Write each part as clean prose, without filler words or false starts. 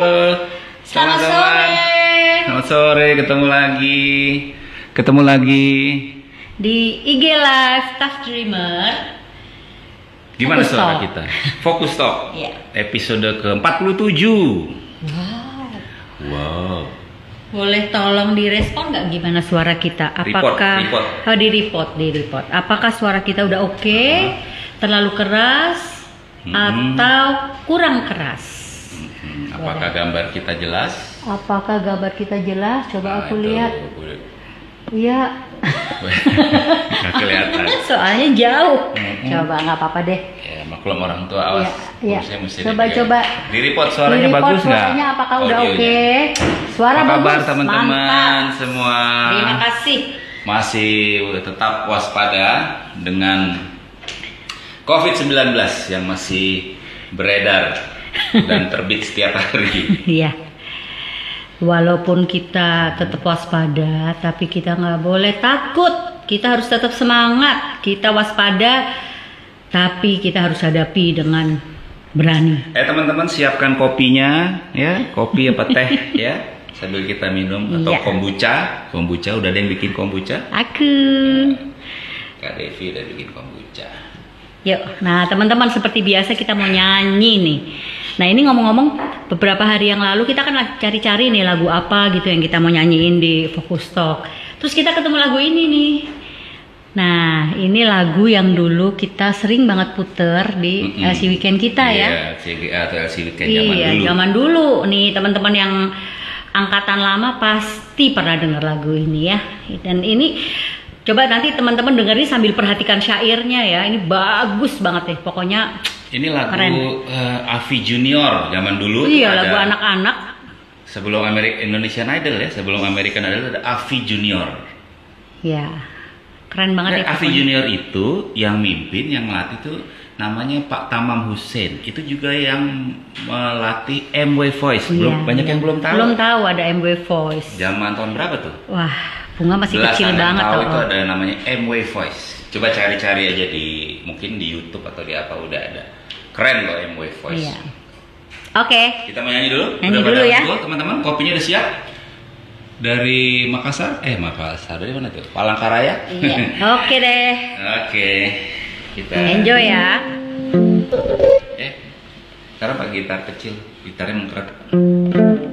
Halo, Selamat sore. Selamat sore, ketemu lagi Di IG Live Tough Dreamer. Gimana Focus suara Talk. kita? Fokus Talk. Iya. Episode ke-47. Wow. Boleh tolong direspon nggak gimana suara kita? Report. Oh, di report. Apakah suara kita udah oke? Terlalu keras atau kurang keras? Apakah gambar kita jelas? Apakah gambar kita jelas? Coba aku itu lihat. boleh. Iya. Nggak kelihatan. Soalnya jauh. Coba nggak apa-apa deh. Ya, maklum orang tua, awas. Iya. Kursinya mesti Coba. Di report suaranya Di report bagus nggak? suaranya apakah udah Audionya. oke? Suara Apa kabar bagus. teman-teman Mantap. semua? Terima kasih. Masih tetap waspada dengan COVID-19 yang masih beredar dan terbit setiap hari. Iya. Walaupun kita tetap waspada, tapi kita nggak boleh takut. Kita harus tetap semangat. Kita waspada, tapi kita harus hadapi dengan berani. Teman-teman siapkan kopinya ya, kopi apa teh ya, sambil kita minum atau Iya. kombucha udah ada yang bikin kombucha. Aku. Kak Devi udah bikin kombucha. Yuk, nah teman-teman seperti biasa kita mau nyanyi nih. Nah ini ngomong-ngomong beberapa hari yang lalu kita kan cari-cari nih lagu apa gitu yang kita mau nyanyiin di Focus Talk. Terus kita ketemu lagu ini nih. Nah ini lagu yang dulu kita sering banget puter di LC Weekend kita ya. Iya, CGA atau LC Weekend zaman Iya, dulu. zaman dulu nih teman-teman yang angkatan lama pasti pernah dengar lagu ini ya. Dan ini coba nanti teman-teman dengerin sambil perhatikan syairnya ya. Ini bagus banget deh. Pokoknya Ini lagu keren. Avi Junior zaman dulu. iya ada- lagu anak-anak. Sebelum Indonesian Idol ya, sebelum American Idol ada Avi Junior. Ya, keren banget ya. Avi pokoknya. Junior itu yang mimpin, yang melatih itu namanya Pak Tamam Hussein. Itu juga yang melatih MW Voice. Iya, Banyak yang belum tahu. Belum tahu ada MW Voice. Zaman tahun berapa tuh? Wah, Bunga masih Belasan kecil yang banget tahu tau. itu ada namanya MW Voice. Coba cari-cari aja mungkin di YouTube atau di apa udah ada. Keren loh MW Voice. Iya. Oke. Kita mau nyanyi dulu. Nyanyi Udah dulu pada ya. ngumpul, teman-teman. Kopinya udah siap. Dari Makassar. Makassar dari mana tuh? Palangkaraya. Iya. Oke deh. Oke. Kita Enjoy ya. sekarang pakai gitar kecil. Gitarnya mengkerak.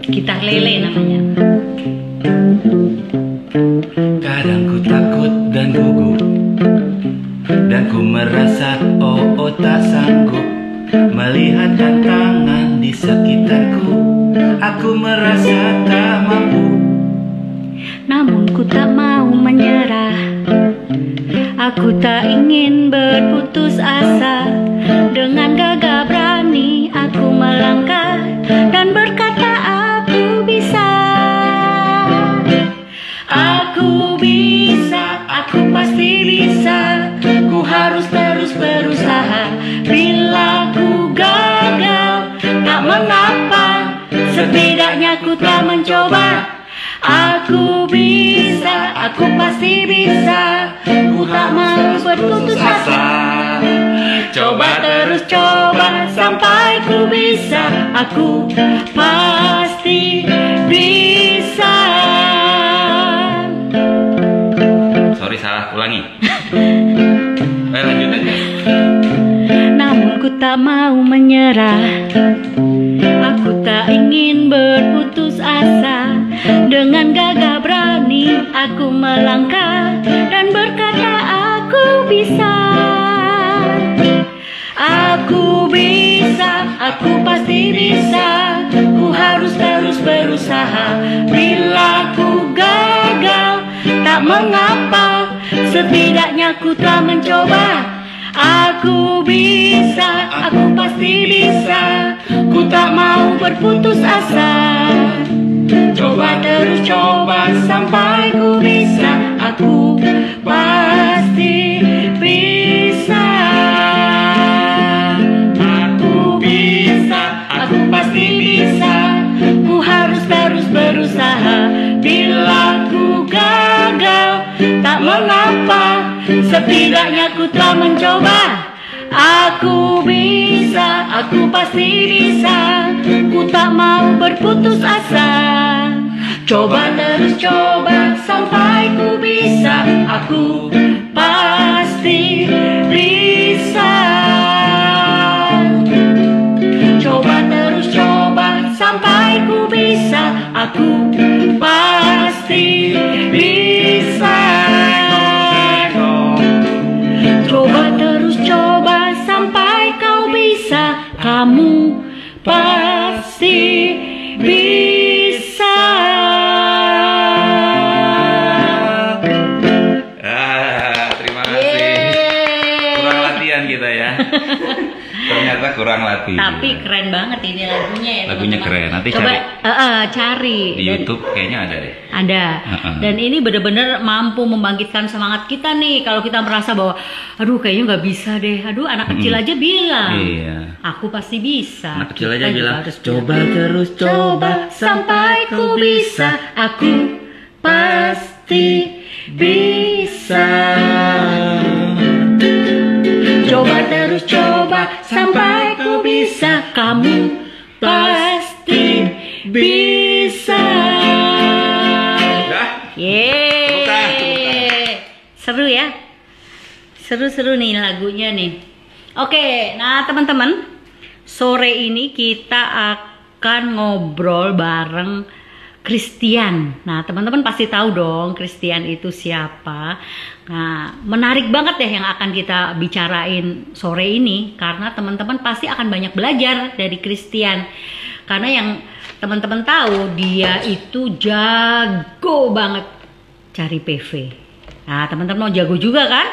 Gitar lele namanya. Kadang ku takut dan gugup, dan ku merasa tak sanggup melihat tantangan di sekitarku. Aku merasa tak mampu. Namun ku tak mau menyerah. Aku tak ingin berputus asa. Dengan gagah berani aku melangkah dan berkata aku bisa. Aku bisa, aku pasti bisa. Ku harus terus berusaha. Bila ku gagal, tak mengapa. Setidaknya ku telah mencoba. Aku bisa, aku pasti bisa. Ku tak mau berputus asa. Coba terus coba sampai ku bisa. Aku pasti bisa. Sorry salah, ulangi. Lanjut aja. Namun ku tak mau menyerah. Aku tak ingin berputus asa. Dengan gagah berani aku melangkah dan berkata aku bisa. Aku bisa, aku pasti bisa. Ku harus terus berusaha. Bila ku gagal, tak mengapa. Setidaknya ku telah mencoba. Aku bisa, aku pasti bisa. Ku tak mau berputus asa. Coba terus coba sampai ku bisa. Aku pasti bisa. Aku bisa, aku pasti bisa. Ku harus terus berusaha. Bila ku gagal, tak mengapa. Setidaknya ku telah mencoba. Aku bisa, aku pasti bisa. Ku tak mau berputus asa. Coba terus coba sampai ku bisa. Aku pasti bisa. Coba terus coba sampai ku bisa. Aku pasti bisa. Coba terus coba sampai kau bisa. Kamu pasti bisa. Terima kasih. Kurang latihan kita ya. Ternyata kurang latihan. Tapi keren banget ini lagunya ya. Lagunya teman-teman. keren. Nanti coba cari cari di YouTube kayaknya ada deh. Ada. Dan ini benar-benar mampu membangkitkan semangat kita nih. Kalau kita merasa bahwa, aduh kayaknya nggak bisa deh. Aduh anak kecil aja bilang. Iya. Aku pasti bisa. Anak kecil aja Kita juga bilang, harus coba bilang, terus coba sampai ku bisa. Aku pasti bisa. Coba terus coba sampai ku bisa. Kamu pasti bisa. Dah. Yeay. Seru ya. Seru-seru nih lagunya nih. Oke, nah teman-teman, sore ini kita akan ngobrol bareng Christian. Nah, teman-teman pasti tahu dong Christian itu siapa. Nah, menarik banget deh yang akan kita bicarain sore ini karena teman-teman pasti akan banyak belajar dari Christian. Karena yang teman-teman tahu dia itu jago banget cari PV. Nah, teman-teman mau jago juga kan?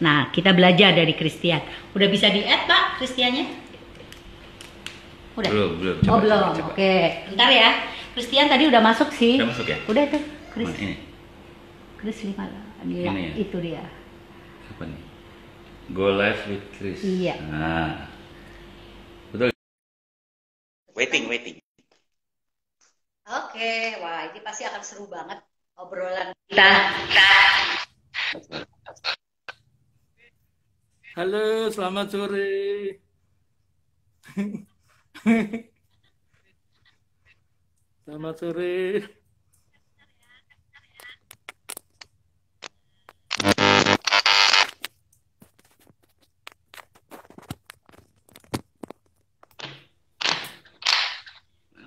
Nah, kita belajar dari Christian. Udah bisa di-add, Pak, Christiannya? Udah? Belum. Oh, belum. Coba. Oke, bentar ya. Christian tadi udah masuk sih. Udah masuk ya? Udah tuh, Chris. Mana ini? Chris lima lah. Dia, Ini ya? itu dia. Apa nih? Go live with Chris. Iya. Nah. Betul. Waiting. Oke, wah ini pasti akan seru banget obrolan kita. Halo, selamat sore. Selamat sore.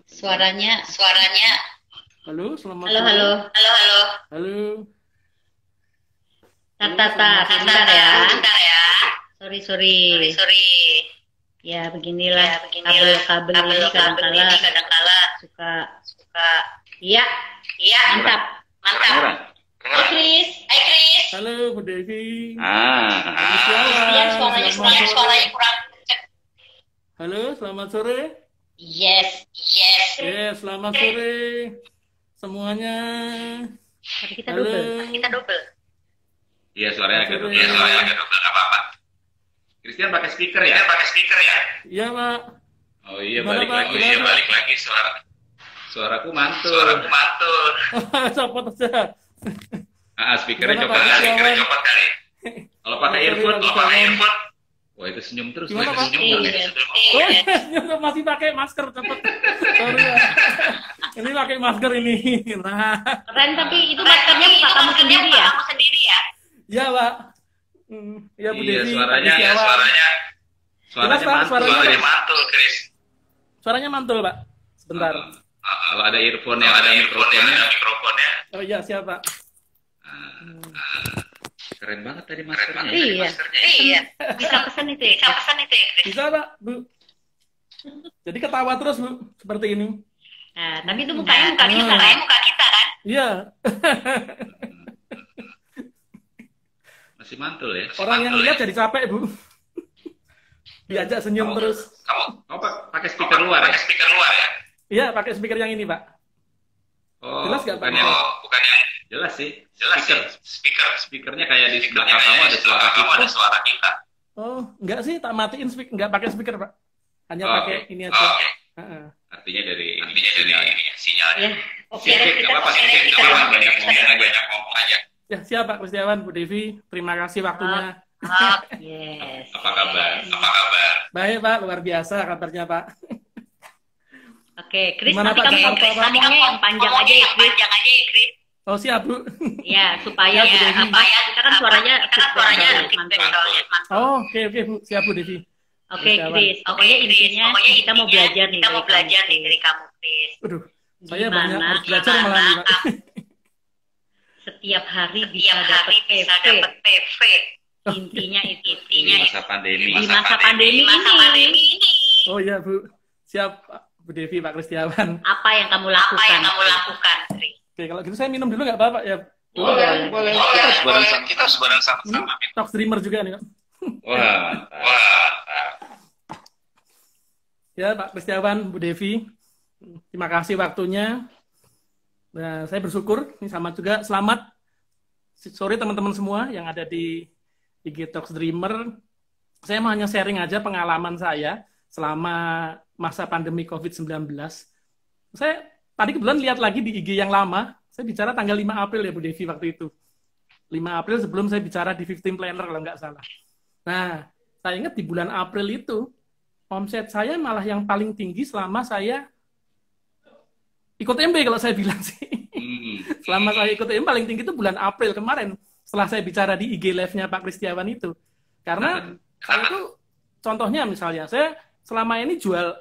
Suaranya. Halo, selamat Halo, sore. halo. Halo. Bentar ya. Sorry. Ya beginilah kabel ini kadang-kala suka. Iya. Mantap. Hai Chris. Halo, Bu Devi. Christian suaranya kurang. Halo, selamat sore. Yes. Selamat sore semuanya. Tapi kita Halo. double. Iya, suaranya agak Sorry. double. Enggak apa-apa. Christian pakai speaker ya? Iya, Pak. Oh iya, Gimana, balik Pak? lagi suaraku mantul. Copot aja. Speakernya Gimana, Pak? copot kali. Kalau pakai earphone, wah itu senyum terus. Gimana, Pak? Iya. Oh, masih pakai masker, cepet. Sorry ya. Ini pakai masker ini. Nah, Keren tapi itu maskernya kamu sendiri ya? iya, Pak. Iya, Bu Iya, Devi. suaranya Jelas, Pak, suaranya suaranya. mantul, Chris. Suaranya mantul, Pak. Sebentar. Kalau ada earphone yang ada mikrofonnya. Oh iya, siap, Pak. Keren banget tadi maskernya. Iya. Bisa pesan itu ya? Bisa, Pak, Bu. Jadi ketawa terus, Bu, seperti ini. Nah, tapi itu mukanya muka kita kan? Iya. Masih mantul ya. Orang yang lihat jadi capek, Bu. Diajak senyum terus. Kamu pakai speaker luar ya? Iya, pakai speaker yang ini, Pak. Oh, Jelas nggak, Pak? bukan yang jelas sih. Speakernya kayak di belakang kamu ada suara kita. Oh, enggak sih, tak matiin speaker, enggak pakai speaker, Pak. Hanya Oh, pakai oke. ini aja. Heeh. Artinya dari sinyalnya. Ya. Oke, Nggak apa-apa, kita banyak ngomong aja. Ya, siap, Pak Kristiawan, Bu Devi. Terima kasih waktunya. Yes. Apa kabar? Apa kabar? Baik Pak, luar biasa kabarnya Pak. Oke, Chris, Gimana, nanti Pak, kamu Jakarta, Pak? ngomongnya yang panjang aja ya, Chris. Oh siap Bu. Ya, supaya Ya, Bu Devi. kita kan suaranya mantap. Oh oke Bu, siap Bu Devi. Oke, Chris. Pokoknya intinya kita mau belajar nih dari kamu, Chris. Aduh, saya Gimana banyak harus belajar malah nih Pak. Setiap hari bisa dapat PV. Intinya itu. Di masa pandemi. Di masa pandemi ini. Oh iya Bu, siap Bu Devi, Pak Kristiawan. Apa yang kamu lakukan, Chris? Oke, kalau gitu saya minum dulu nggak Pak ya? Boleh. Kita harus bareng sama-sama. Talk streamer juga nih Pak. Wah, mantap. Ya Pak Kristiawan, Bu Devi, terima kasih waktunya. Nah, saya bersyukur, ini sama juga selamat sore teman-teman semua yang ada di IG Talk Dreamer. Saya mau hanya sharing aja pengalaman saya selama masa pandemi COVID-19. Saya tadi kebetulan lihat lagi di IG yang lama, saya bicara tanggal 5 April ya Bu Devi waktu itu. 5 April sebelum saya bicara di 15 Planner kalau nggak salah. Nah, saya ingat di bulan April itu, omset saya malah yang paling tinggi selama saya ikut MB kalau saya bilang sih. Selama saya ikut MB paling tinggi itu bulan April kemarin, setelah saya bicara di IG Live-nya Pak Kristiawan itu. Karena saya itu, contohnya misalnya, saya selama ini jual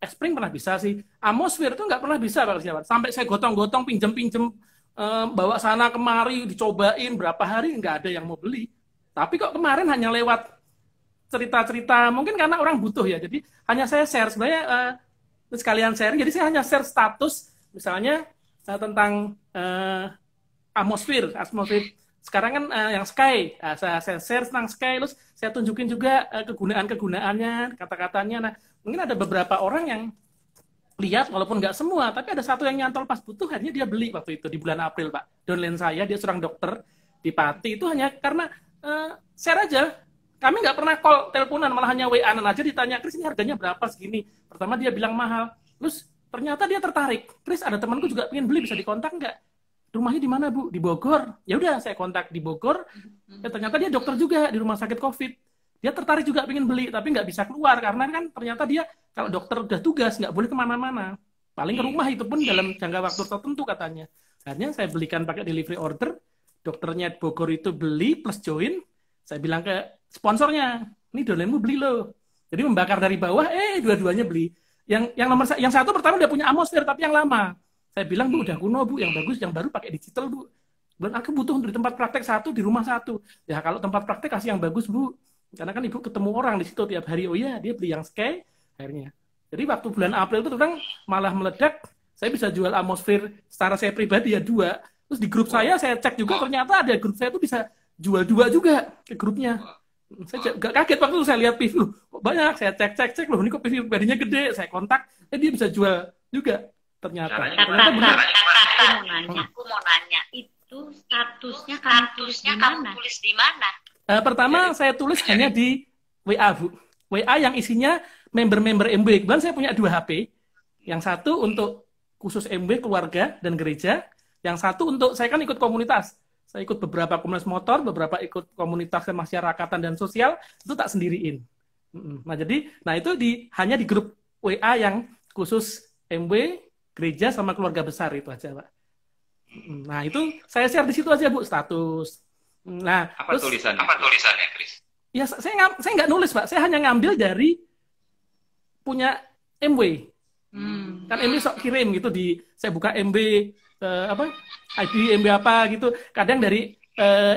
Spring pernah bisa sih. Atmosphere itu nggak pernah bisa Pak Kristiawan. Sampai saya gotong-gotong, pinjem-pinjem, bawa sana kemari, dicobain berapa hari, nggak ada yang mau beli. Tapi kok kemarin hanya lewat cerita-cerita, mungkin karena orang butuh ya. Jadi hanya saya share, sebenarnya sekalian sharing. Jadi saya hanya share status, misalnya tentang atmosfer. Sekarang kan yang Sky, saya share tentang Sky, terus saya tunjukin juga kegunaan-kegunaannya, kata-katanya. Nah, mungkin ada beberapa orang yang lihat, walaupun nggak semua, tapi ada satu yang nyantol pas butuh, akhirnya dia beli waktu itu, di bulan April, Pak. Downline saya, dia seorang dokter di Pati, itu hanya karena share aja. Kami nggak pernah call, teleponan, malah hanya WA-an aja ditanya, Chris ini harganya berapa segini. Pertama dia bilang mahal, terus ternyata dia tertarik. Chris, ada temanku juga pengen beli, bisa dikontak nggak? Rumahnya di mana Bu? Di Bogor. Ya udah, saya kontak di Bogor. Ya, ternyata dia dokter juga di rumah sakit COVID. Dia tertarik juga pengen beli, tapi nggak bisa keluar karena kan ternyata dia kalau dokter udah tugas nggak boleh kemana-mana. Paling ke rumah itu pun dalam jangka waktu tertentu katanya. Akhirnya saya belikan pakai delivery order. Dokternya Bogor itu beli plus join. Saya bilang ke sponsornya, ini dolenmu beli loh. Jadi membakar dari bawah, dua-duanya beli. Yang satu pertama udah punya atmosfer tapi yang lama. Saya bilang, Bu, udah kuno, Bu. Yang bagus, yang baru pakai digital, Bu. Dan aku butuh di tempat praktek satu, di rumah satu. Ya, kalau tempat praktek kasih yang bagus, Bu. Karena kan Ibu ketemu orang di situ tiap hari. Oh iya, dia beli yang Sky, akhirnya. Jadi waktu bulan April itu orang malah meledak. Saya bisa jual atmosfer secara saya pribadi ya 2. Terus di grup saya cek juga, ternyata ada grup saya itu bisa jual 2 juga ke grupnya. Saya gak kaget waktu itu saya lihat PV. Kok banyak, saya cek. Loh, ini kok PV pribadinya gede. Saya kontak, dia bisa jual juga. Ternyata Aku mau nanya, itu statusnya kamu tulis di mana? Pertama saya tulis hanya di WA, Bu. WA yang isinya member-member MB. Kebetulan saya punya 2 HP. Yang satu untuk khusus MB keluarga dan gereja. Yang satu untuk, saya kan ikut komunitas. Saya ikut beberapa komunitas motor, beberapa ikut komunitas kemasyarakatan dan sosial, itu tak sendiriin. Nah itu hanya di grup WA yang khusus MB, gereja sama keluarga besar itu aja, Pak. Nah itu saya share di situ aja, Bu, status. Nah, Apa tulisannya, Chris? Ya saya nggak nulis, Pak. Saya hanya ngambil dari punya MW. Kan MW sok kirim gitu, saya buka MB ID MB apa gitu. Kadang dari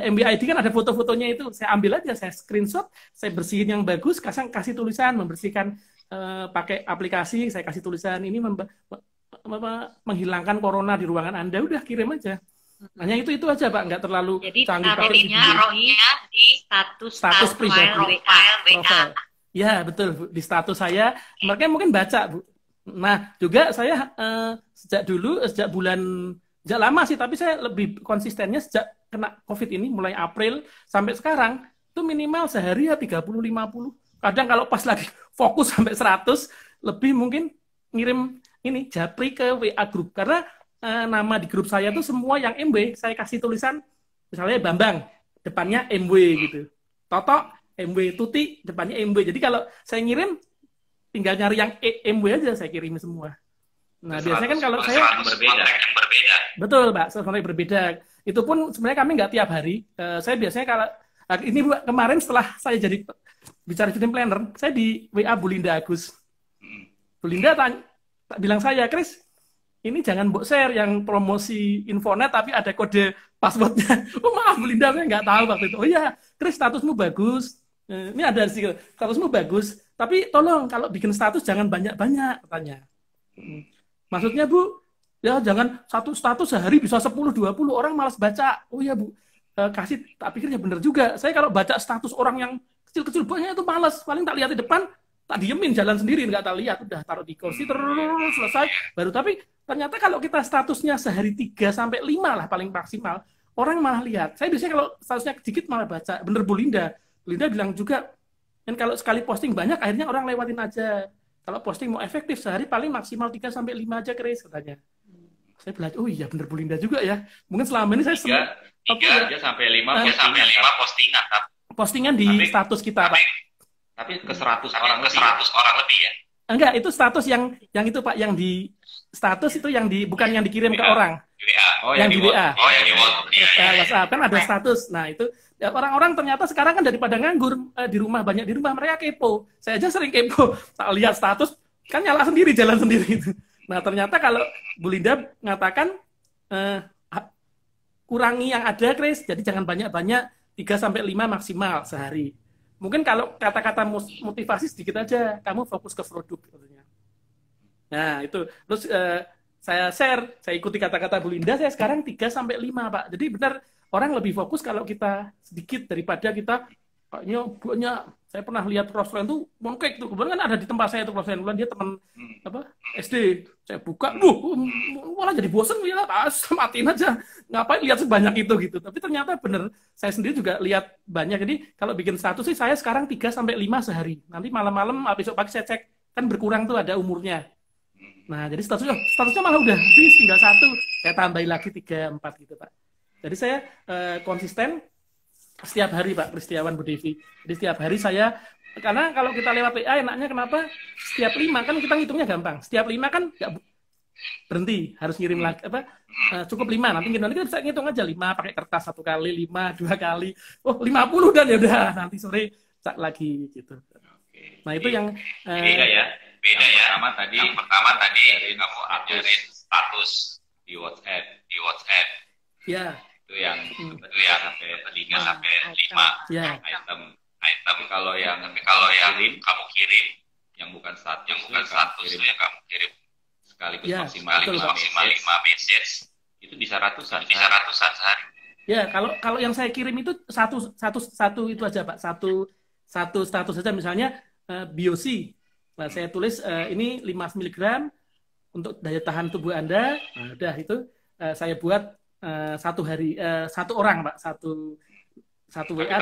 MB ID kan ada foto-fotonya itu. Saya ambil aja, saya screenshot, saya bersihin yang bagus, kasih tulisan, membersihkan pakai aplikasi, saya kasih tulisan ini menghilangkan corona di ruangan Anda, udah kirim aja. Hanya itu aja, Pak, nggak terlalu canggih. Jadi taruhnya di status pribadi, profil. Ya betul, Bu. Di status saya, mereka mungkin baca, Bu. Nah juga saya sejak lama sih, tapi saya lebih konsistennya sejak kena COVID ini, mulai April sampai sekarang, itu minimal sehari ya 30-50. Kadang kalau pas lagi fokus sampai 100, lebih mungkin ngirim ini japri ke WA grup, karena nama di grup saya tuh semua yang MW, saya kasih tulisan misalnya Bambang, depannya MW gitu. Toto, MW, Tuti, depannya MW. Jadi kalau saya ngirim, tinggal nyari yang MW aja, saya kirim semua. Nah, biasanya kan kalau saya... berbeda. Betul, Pak, kontrak berbeda. Itu pun sebenarnya kami nggak tiap hari. Saya biasanya kalau... Ini Bu, kemarin setelah saya jadi bicara film planner, saya di WA Bu Linda Agus. Bu Linda bilang saya, Chris, ini jangan mbok share yang promosi infonet tapi ada kode passwordnya. Oh maaf Bu Linda, saya nggak tahu waktu itu. Oh iya, Chris statusmu bagus. Ini ada sih, statusmu bagus. Tapi tolong kalau bikin status jangan banyak-banyak, katanya. Maksudnya Bu, ya jangan satu status sehari bisa 10-20 orang malas baca. Oh iya Bu, kasih, tak pikirnya bener juga. Saya kalau baca status orang yang kecil-kecil banyak itu malas. Paling tak lihat di depan, tak diemin jalan sendiri, nggak tak lihat. Udah taruh di kursi terus selesai. Baru tapi ternyata kalau kita statusnya sehari 3-5 lah paling maksimal, orang malah lihat. Saya biasanya kalau statusnya sedikit malah baca. Bener Bu Linda. Bu Linda bilang juga, dan kalau sekali posting banyak, akhirnya orang lewatin aja. Kalau posting mau efektif, sehari paling maksimal 3-5 aja, Chris, katanya. Saya belajar, oh iya bener Bu Linda juga ya. Mungkin selama ini saya... 3-5 postingan. Postingan di status kita, Pak. Tapi ke 100 orang lebih ya? Enggak, itu status yang itu Pak, yang di status itu yang di bukan yang dikirim ke orang. Yang di WA. Oh, yang di WhatsApp kan ada status. Nah, itu ya, orang-orang ternyata sekarang kan daripada nganggur di rumah, banyak di rumah, mereka kepo. Saya aja sering kepo. Tak lihat status kan nyala sendiri, jalan sendiri itu. Nah, ternyata kalau Bu Linda mengatakan kurangi yang ada, Chris. Jadi jangan banyak-banyak, 3-5 maksimal sehari. Mungkin kalau kata-kata motivasi sedikit aja, kamu fokus ke produk katanya. Nah, itu. Terus saya share, saya ikuti kata-kata Bu Linda, saya sekarang 3-5, Pak. Jadi benar, orang lebih fokus kalau kita sedikit daripada kita banyak. Saya pernah lihat Roslen tuh monkek tuh. Kebetulan kan ada di tempat saya tuh Roslen. Kebetulan dia teman SD. Saya buka, malah jadi bosen lihat, matiin aja. Ngapain lihat sebanyak itu gitu. Tapi ternyata bener, saya sendiri juga lihat banyak. Jadi kalau bikin status sih saya sekarang 3-5 sehari. Nanti malam-malam, besok pagi saya cek, kan berkurang tuh ada umurnya. Nah, jadi statusnya malah udah habis, tinggal 1. Saya tambahin lagi 3-4 gitu, Pak. Jadi saya konsisten setiap hari, Pak Kristiawan, Bu Devi. Jadi setiap hari saya, karena kalau kita lewat WA enaknya kenapa? Setiap 5 kan kita ngitungnya gampang. Setiap 5 kan nggak berhenti, harus ngirim lagi cukup 5. Nanti kita bisa ngitung aja 5 pakai kertas 1 kali, 5 2 kali. Oh, 50 dan ya udah nanti sore cak lagi gitu. Nah, itu yang beda ya. Yang pertama tadi kamu ajarin status di WhatsApp. Ya. Itu yang sampai 3-5 ya. item. Kalau yang kamu kirim yang bukan status itu yang kamu kirim sekaligus ya, maksimal 5 message itu bisa ratusan sehari. Ya, kalau yang saya kirim itu satu itu aja, Pak. Satu status saja, misalnya BioC. Nah, saya tulis ini 5 mg untuk daya tahan tubuh Anda. Nah, udah itu saya buat 1 hari 1 orang, Pak. Satu WA.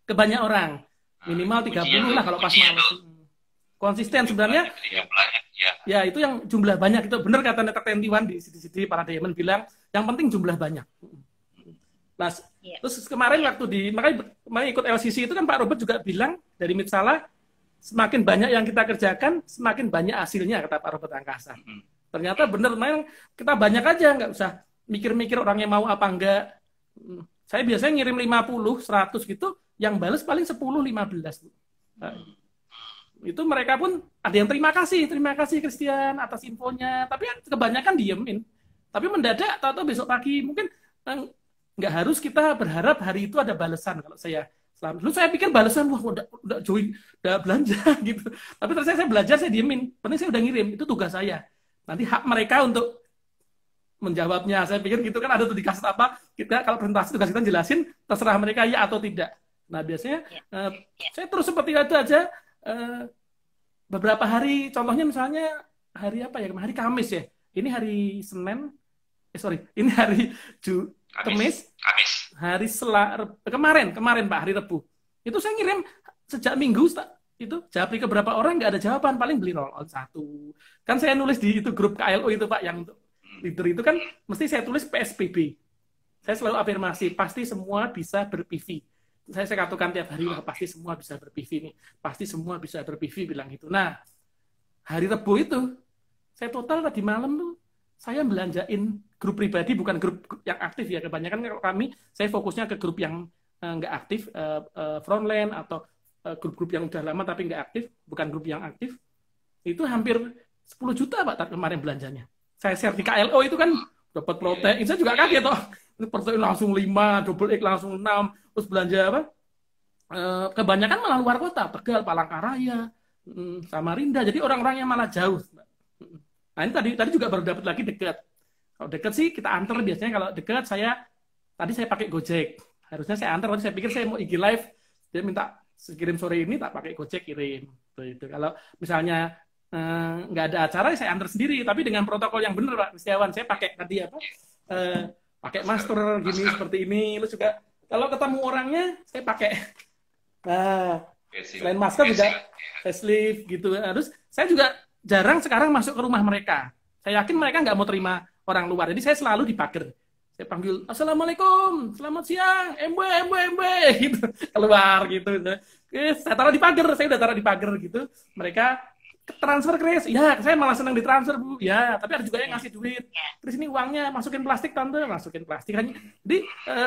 Kebanyak orang. Minimal 30 lah kalau pas malam. Konsisten sebenarnya. Ya, itu yang jumlah banyak itu. Benar kata Netek 21 di sini para diamond bilang, yang penting jumlah banyak. Nah, terus kemarin waktu makanya ikut LCC itu kan Pak Robert juga bilang dari Mitsala, semakin banyak yang kita kerjakan, semakin banyak hasilnya, kata Pak Robert Angkasa. Ternyata bener, memang kita banyak aja, nggak usah mikir-mikir orangnya mau apa enggak. Saya biasanya ngirim 50, 100 gitu, yang balas paling 10, 15. Nah, itu mereka pun ada yang terima kasih Christian atas infonya, tapi kebanyakan diemin. Tapi mendadak, atau besok pagi, mungkin nggak harus kita berharap hari itu ada balasan. Kalau saya dulu saya pikir balasan, wah udah join, udah belanja gitu. Tapi ternyata saya belajar, saya diemin. Penting saya udah ngirim, itu tugas saya. Nanti hak mereka untuk menjawabnya. Saya pikir gitu kan ada tuh dikasih apa, kita kalau presentasi tugas kita jelasin, terserah mereka ya atau tidak. Nah biasanya saya terus seperti itu aja. Beberapa hari, contohnya misalnya hari apa ya, hari Kamis ya. Ini hari Senin, ini hari Kamis. Hari kemarin Pak, hari Rabu. Itu saya ngirim sejak Minggu itu japri ke beberapa orang nggak ada jawaban, paling beli roll on 1. Kan saya nulis di itu grup KLO itu Pak, yang untuk leader itu kan mesti saya tulis PSBB. Saya selalu afirmasi, pasti semua bisa ber-PV. saya katakan tiap hari, wah pasti semua bisa ber-PV nih, pasti semua bisa ber-PV, bilang gitu. Nah, hari Rabu itu, saya total tadi malam tuh, saya belanjain grup pribadi, bukan grup yang aktif ya. Kebanyakan kalau kami, saya fokusnya ke grup yang nggak aktif, frontline atau grup-grup yang udah lama tapi nggak aktif, bukan grup yang aktif. Itu hampir 10 juta Pak kemarin belanjanya. Saya share di KLO itu kan dapat protein, saya juga kaget toh. Ini protein langsung 5, double egg langsung 6, terus belanja apa? Kebanyakan malah luar kota, Tegal, Palangkaraya, Samarinda. Jadi orang-orang yang malah jauh. Nah ini tadi juga baru dapat lagi dekat. Kalau dekat sih kita antar biasanya. Kalau dekat tadi saya pakai Gojek. Harusnya saya antar, tapi saya pikir saya mau IG live, dia minta kirim sore ini, tak pakai Gojek kirim. Itu. Kalau misalnya nggak ada acara, saya antar sendiri. Tapi dengan protokol yang benar, Pak Kristiawan. Saya pakai tadi apa? Pakai masker gini seperti ini. Terus juga kalau ketemu orangnya, saya pakai. Selain masker juga facelift gitu. Terus saya juga jarang sekarang masuk ke rumah mereka. Saya yakin mereka nggak mau terima orang luar. Jadi saya selalu di pagar. Saya panggil, Assalamualaikum, selamat siang, MB, gitu. Keluar gitu. Saya taruh di pagar, saya udah taruh di pagar gitu. Mereka transfer Kris, ya saya malah senang ditransfer Bu, ya tapi ada juga yang ngasih duit. Kris ini uangnya masukin plastik tante, masukin plastik. Jadi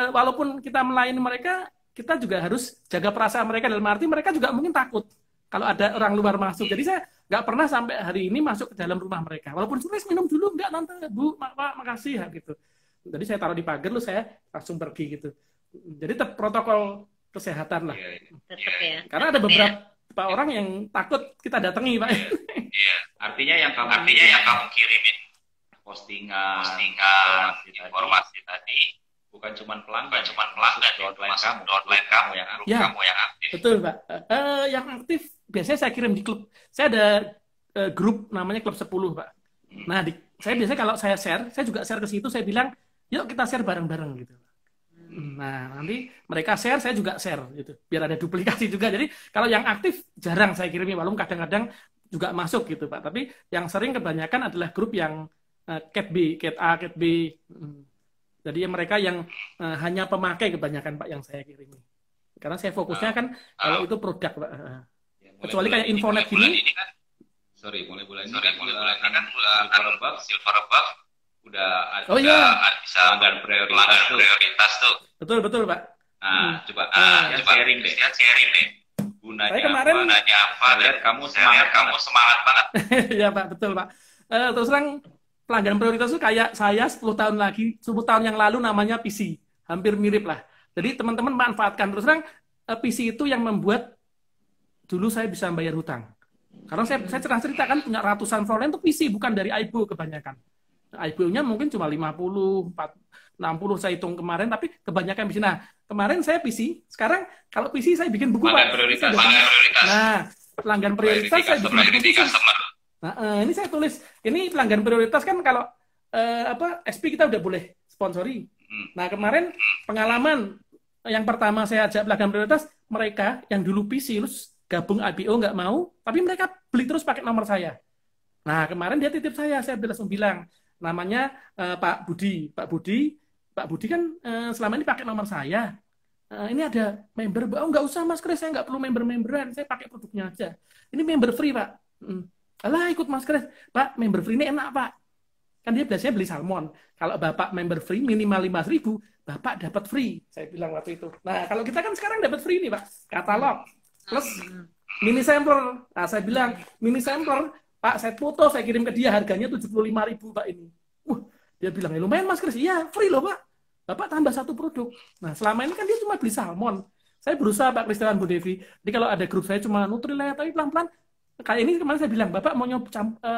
walaupun kita melayani mereka, kita juga harus jaga perasaan mereka, dalam arti mereka juga mungkin takut kalau ada orang luar masuk. Jadi saya nggak pernah sampai hari ini masuk ke dalam rumah mereka. Walaupun Kris minum dulu, nggak tante, Bu, Pak, makasih ya gitu. Jadi saya taruh di pagar, lu saya langsung pergi gitu. Jadi protokol kesehatan lah. Tetap ya. Karena ada beberapa orang yang takut kita datangi, Pak. Iya. Artinya yang kamu kirimin postingan informasi tadi bukan cuma pelanggan, downline kamu yang aktif. Betul, Pak. Yang aktif biasanya saya kirim di klub. Saya ada grup namanya Klub 10, Pak. Nah, saya biasanya kalau saya share, saya juga share ke situ, saya bilang, yuk kita share bareng-bareng gitu. Nah, nanti mereka share, saya juga share gitu. Biar ada duplikasi juga. Jadi kalau yang aktif jarang saya kirimi, walaupun kadang-kadang juga masuk gitu, Pak. Tapi yang sering kebanyakan adalah grup yang Cat B, Cat A, Cat B. Jadi mereka yang hanya pemakai kebanyakan, Pak, yang saya kirimi. Karena saya fokusnya kan kalau itu produk, Pak. Kecuali kayak Infonet gini. Mulai bulan ini kan Silver Buff udah bisa langganan prioritas tuh. Betul, Pak. Nah, coba sharing deh. Gunanya saya kemarin, apa? Lihat kamu semangat banget. Ya, Pak, betul, Pak. Terus terang pelanggan prioritas itu kayak saya 10 tahun yang lalu namanya PC. Hampir mirip lah. Jadi teman-teman manfaatkan. Terus terang PC itu yang membuat dulu saya bisa bayar hutang. Karena saya cerita kan punya ratusan frontline itu PC, bukan dari iBook kebanyakan. iBook-nya mungkin cuma 50, 60 saya hitung kemarin, tapi kebanyakan PC. Nah, kemarin saya PC, sekarang kalau PC saya bikin buku, Pak. Nah, pelanggan prioritas saya bikin buku khusus. Nah, ini saya tulis, ini pelanggan prioritas kan kalau SP kita udah boleh sponsori. Nah, kemarin pengalaman yang pertama saya ajak pelanggan prioritas, mereka yang dulu PC, terus gabung IPO nggak mau, tapi mereka beli terus pakai nomor saya. Nah, kemarin dia titip saya langsung bilang, namanya Pak Budi kan selama ini pakai nomor saya. Ini ada member, oh nggak usah Mas Kris, saya nggak perlu member-memberan, saya pakai produknya aja. Ini member free, Pak. Alah, ikut Mas Kris, Pak, member free ini enak, Pak. Kan dia biasanya beli salmon. Kalau Bapak member free minimal 5.000, Bapak dapat free. Saya bilang waktu itu. Nah, kalau kita kan sekarang dapat free nih, Pak. Katalog plus mini sampler. Nah, saya bilang mini sampler, Pak, saya foto, saya kirim ke dia, harganya 75.000, Pak, ini. Dia bilang, ya lumayan Mas Kris. Iya, free loh, Pak. Bapak tambah satu produk. Nah, selama ini kan dia cuma beli salmon. Saya berusaha, Pak Kristiawan, Bu Devi. Jadi kalau ada grup saya cuma Nutrilite, tapi pelan-pelan. Kayak ini kemarin saya bilang, Bapak mau nyoba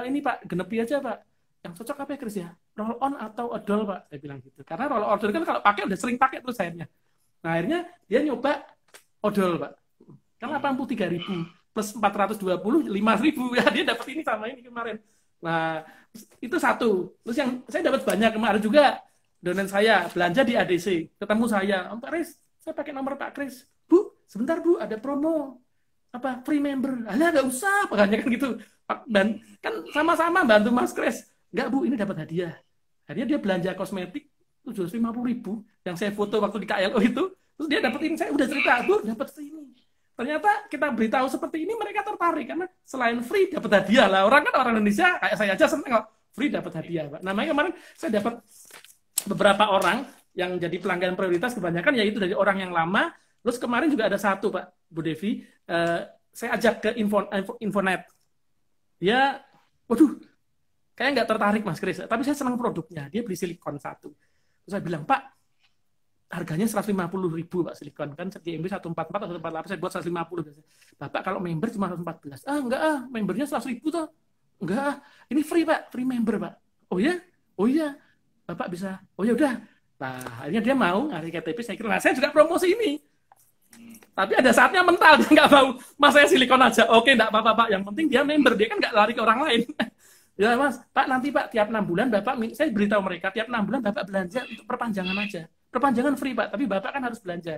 ini, Pak, genepi aja, Pak. Yang cocok apa ya, Kris ya? Roll on atau odol, Pak? Saya bilang gitu. Karena roll on kan kalau pakai udah sering pakai terus akhirnya. Nah, akhirnya dia nyoba odol, Pak. Kan 83.000 plus 420, 5.000 ya, dia dapat ini sama ini kemarin. Nah, itu satu. Terus yang saya dapat banyak kemarin juga, donen saya belanja di ADC, ketemu saya, Pak Kris, saya pakai nomor Pak Kris. Bu, sebentar Bu, ada promo apa free member. Alah, nggak usah, pokoknya kan gitu. Dan kan sama-sama bantu Mas Kris. Nggak Bu, ini dapat hadiah. Akhirnya dia belanja kosmetik 750.000 yang saya foto waktu di KLO itu. Terus dia dapat ini, saya udah cerita, Bu, dapat ini. Ternyata kita beritahu seperti ini, mereka tertarik. Karena selain free, dapat hadiah lah. Orang kan orang Indonesia, kayak saya aja seneng kalau free dapat hadiah, Pak. Namanya kemarin saya dapat beberapa orang yang jadi pelanggan prioritas, kebanyakan yaitu dari orang yang lama. Terus kemarin juga ada satu, Pak, Bu Devi, saya ajak ke Infonet. Dia, waduh, kayak nggak tertarik Mas Kris, tapi saya senang produknya. Dia beli silikon satu. Terus saya bilang, Pak, harganya 150.000 Pak silikon. Kan di MB 144 atau 148, saya buat 150. Bapak kalau member cuma 114. Enggak membernya 100.000 tuh. Enggak ini free Pak, free member Pak. Oh ya? Oh iya. Bapak bisa, oh ya udah. Nah, akhirnya dia mau ngasih KTP, saya kira, nah saya juga promosi ini. Tapi ada saatnya mental, dia nggak mau. Mas saya silikon aja, oke enggak apa-apa Pak. Yang penting dia member, dia kan nggak lari ke orang lain. Ya Mas, Pak nanti Pak tiap 6 bulan Bapak, saya beritahu mereka tiap 6 bulan Bapak belanja untuk perpanjangan aja. Perpanjangan free Pak, tapi Bapak kan harus belanja.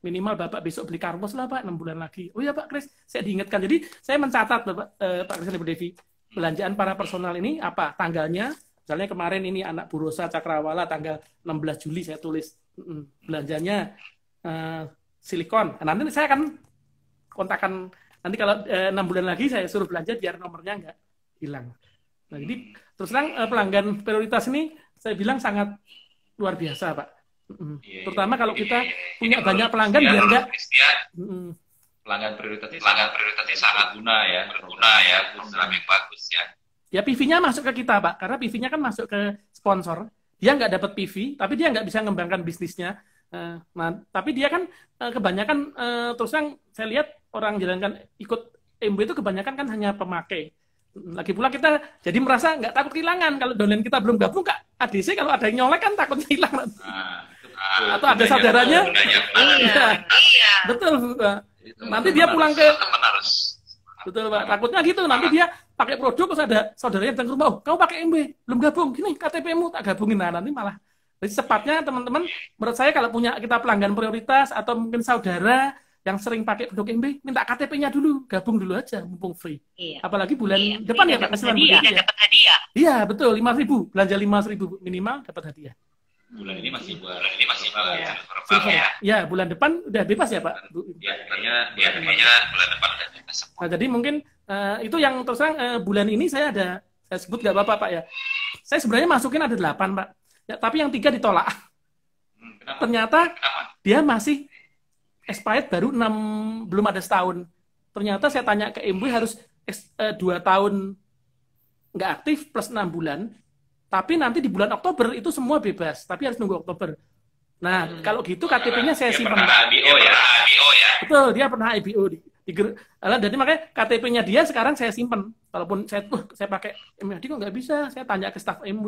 Minimal Bapak besok beli karpos lah Pak, 6 bulan lagi. Oh ya Pak Kris, saya diingatkan. Jadi saya mencatat Pak Kris dan Bu Devi, belanjaan para personal ini apa tanggalnya. Misalnya kemarin ini anak Bu Rosa Cakrawala tanggal 16 Juli saya tulis belanjanya silikon. Nah, nanti saya akan kontakkan, nanti kalau 6 bulan lagi saya suruh belanja biar nomornya nggak hilang. Nah, jadi terus terang pelanggan prioritas ini saya bilang sangat luar biasa Pak. Terutama kalau kita punya banyak pelanggan biar enggak pelanggan prioritasnya sangat berguna ya, program yang bagus ya. Ya PV-nya masuk ke kita Pak, karena PV-nya kan masuk ke sponsor. Dia nggak dapat PV, tapi dia nggak bisa mengembangkan bisnisnya. Nah, tapi dia kan kebanyakan terus yang saya lihat orang jalankan ikut MB itu kebanyakan kan hanya pemakai. Lagi pula kita jadi merasa nggak takut kehilangan kalau downline kita belum gabung Kak. ADC kalau ada yang nyolek kan takutnya hilang. Atau ada saudaranya. Iya. Betul. Nanti dia pulang ke betul Pak. Takutnya gitu. Nanti dia pakai produk terus ada saudaranya datang ke rumah. Oh, kamu pakai MB belum gabung. Gini KTP-mu tak gabungin. Nah, nanti malah. Jadi sepatnya teman-teman, menurut saya kalau punya kita pelanggan prioritas atau mungkin saudara yang sering pakai produk MB, minta KTP-nya dulu, gabung dulu aja, mumpung free. Iya. Apalagi bulan depan ya Pak, dapat hadiah. Iya, betul, 5.000, belanja 5.000 minimal dapat hadiah. Bulan ini masih ya, bulan depan udah bebas ya Pak? Ya, kayaknya bulan depan udah bebas. Nah, jadi mungkin itu yang terus terang bulan ini saya sebut nggak apa-apa Pak ya. Saya sebenarnya masukin ada 8 Pak, ya, tapi yang 3 ditolak. Ternyata dia masih expired baru 6, belum ada setahun. Ternyata saya tanya ke MB harus 2 tahun nggak aktif plus 6 bulan. Tapi nanti di bulan Oktober itu semua bebas. Tapi harus nunggu Oktober. Nah, kalau gitu KTP-nya saya simpan. IBO ya. Betul, dia pernah IBO. Jadi makanya KTP-nya dia sekarang saya simpan. Walaupun saya pakai MB, kok nggak bisa. Saya tanya ke staf MB.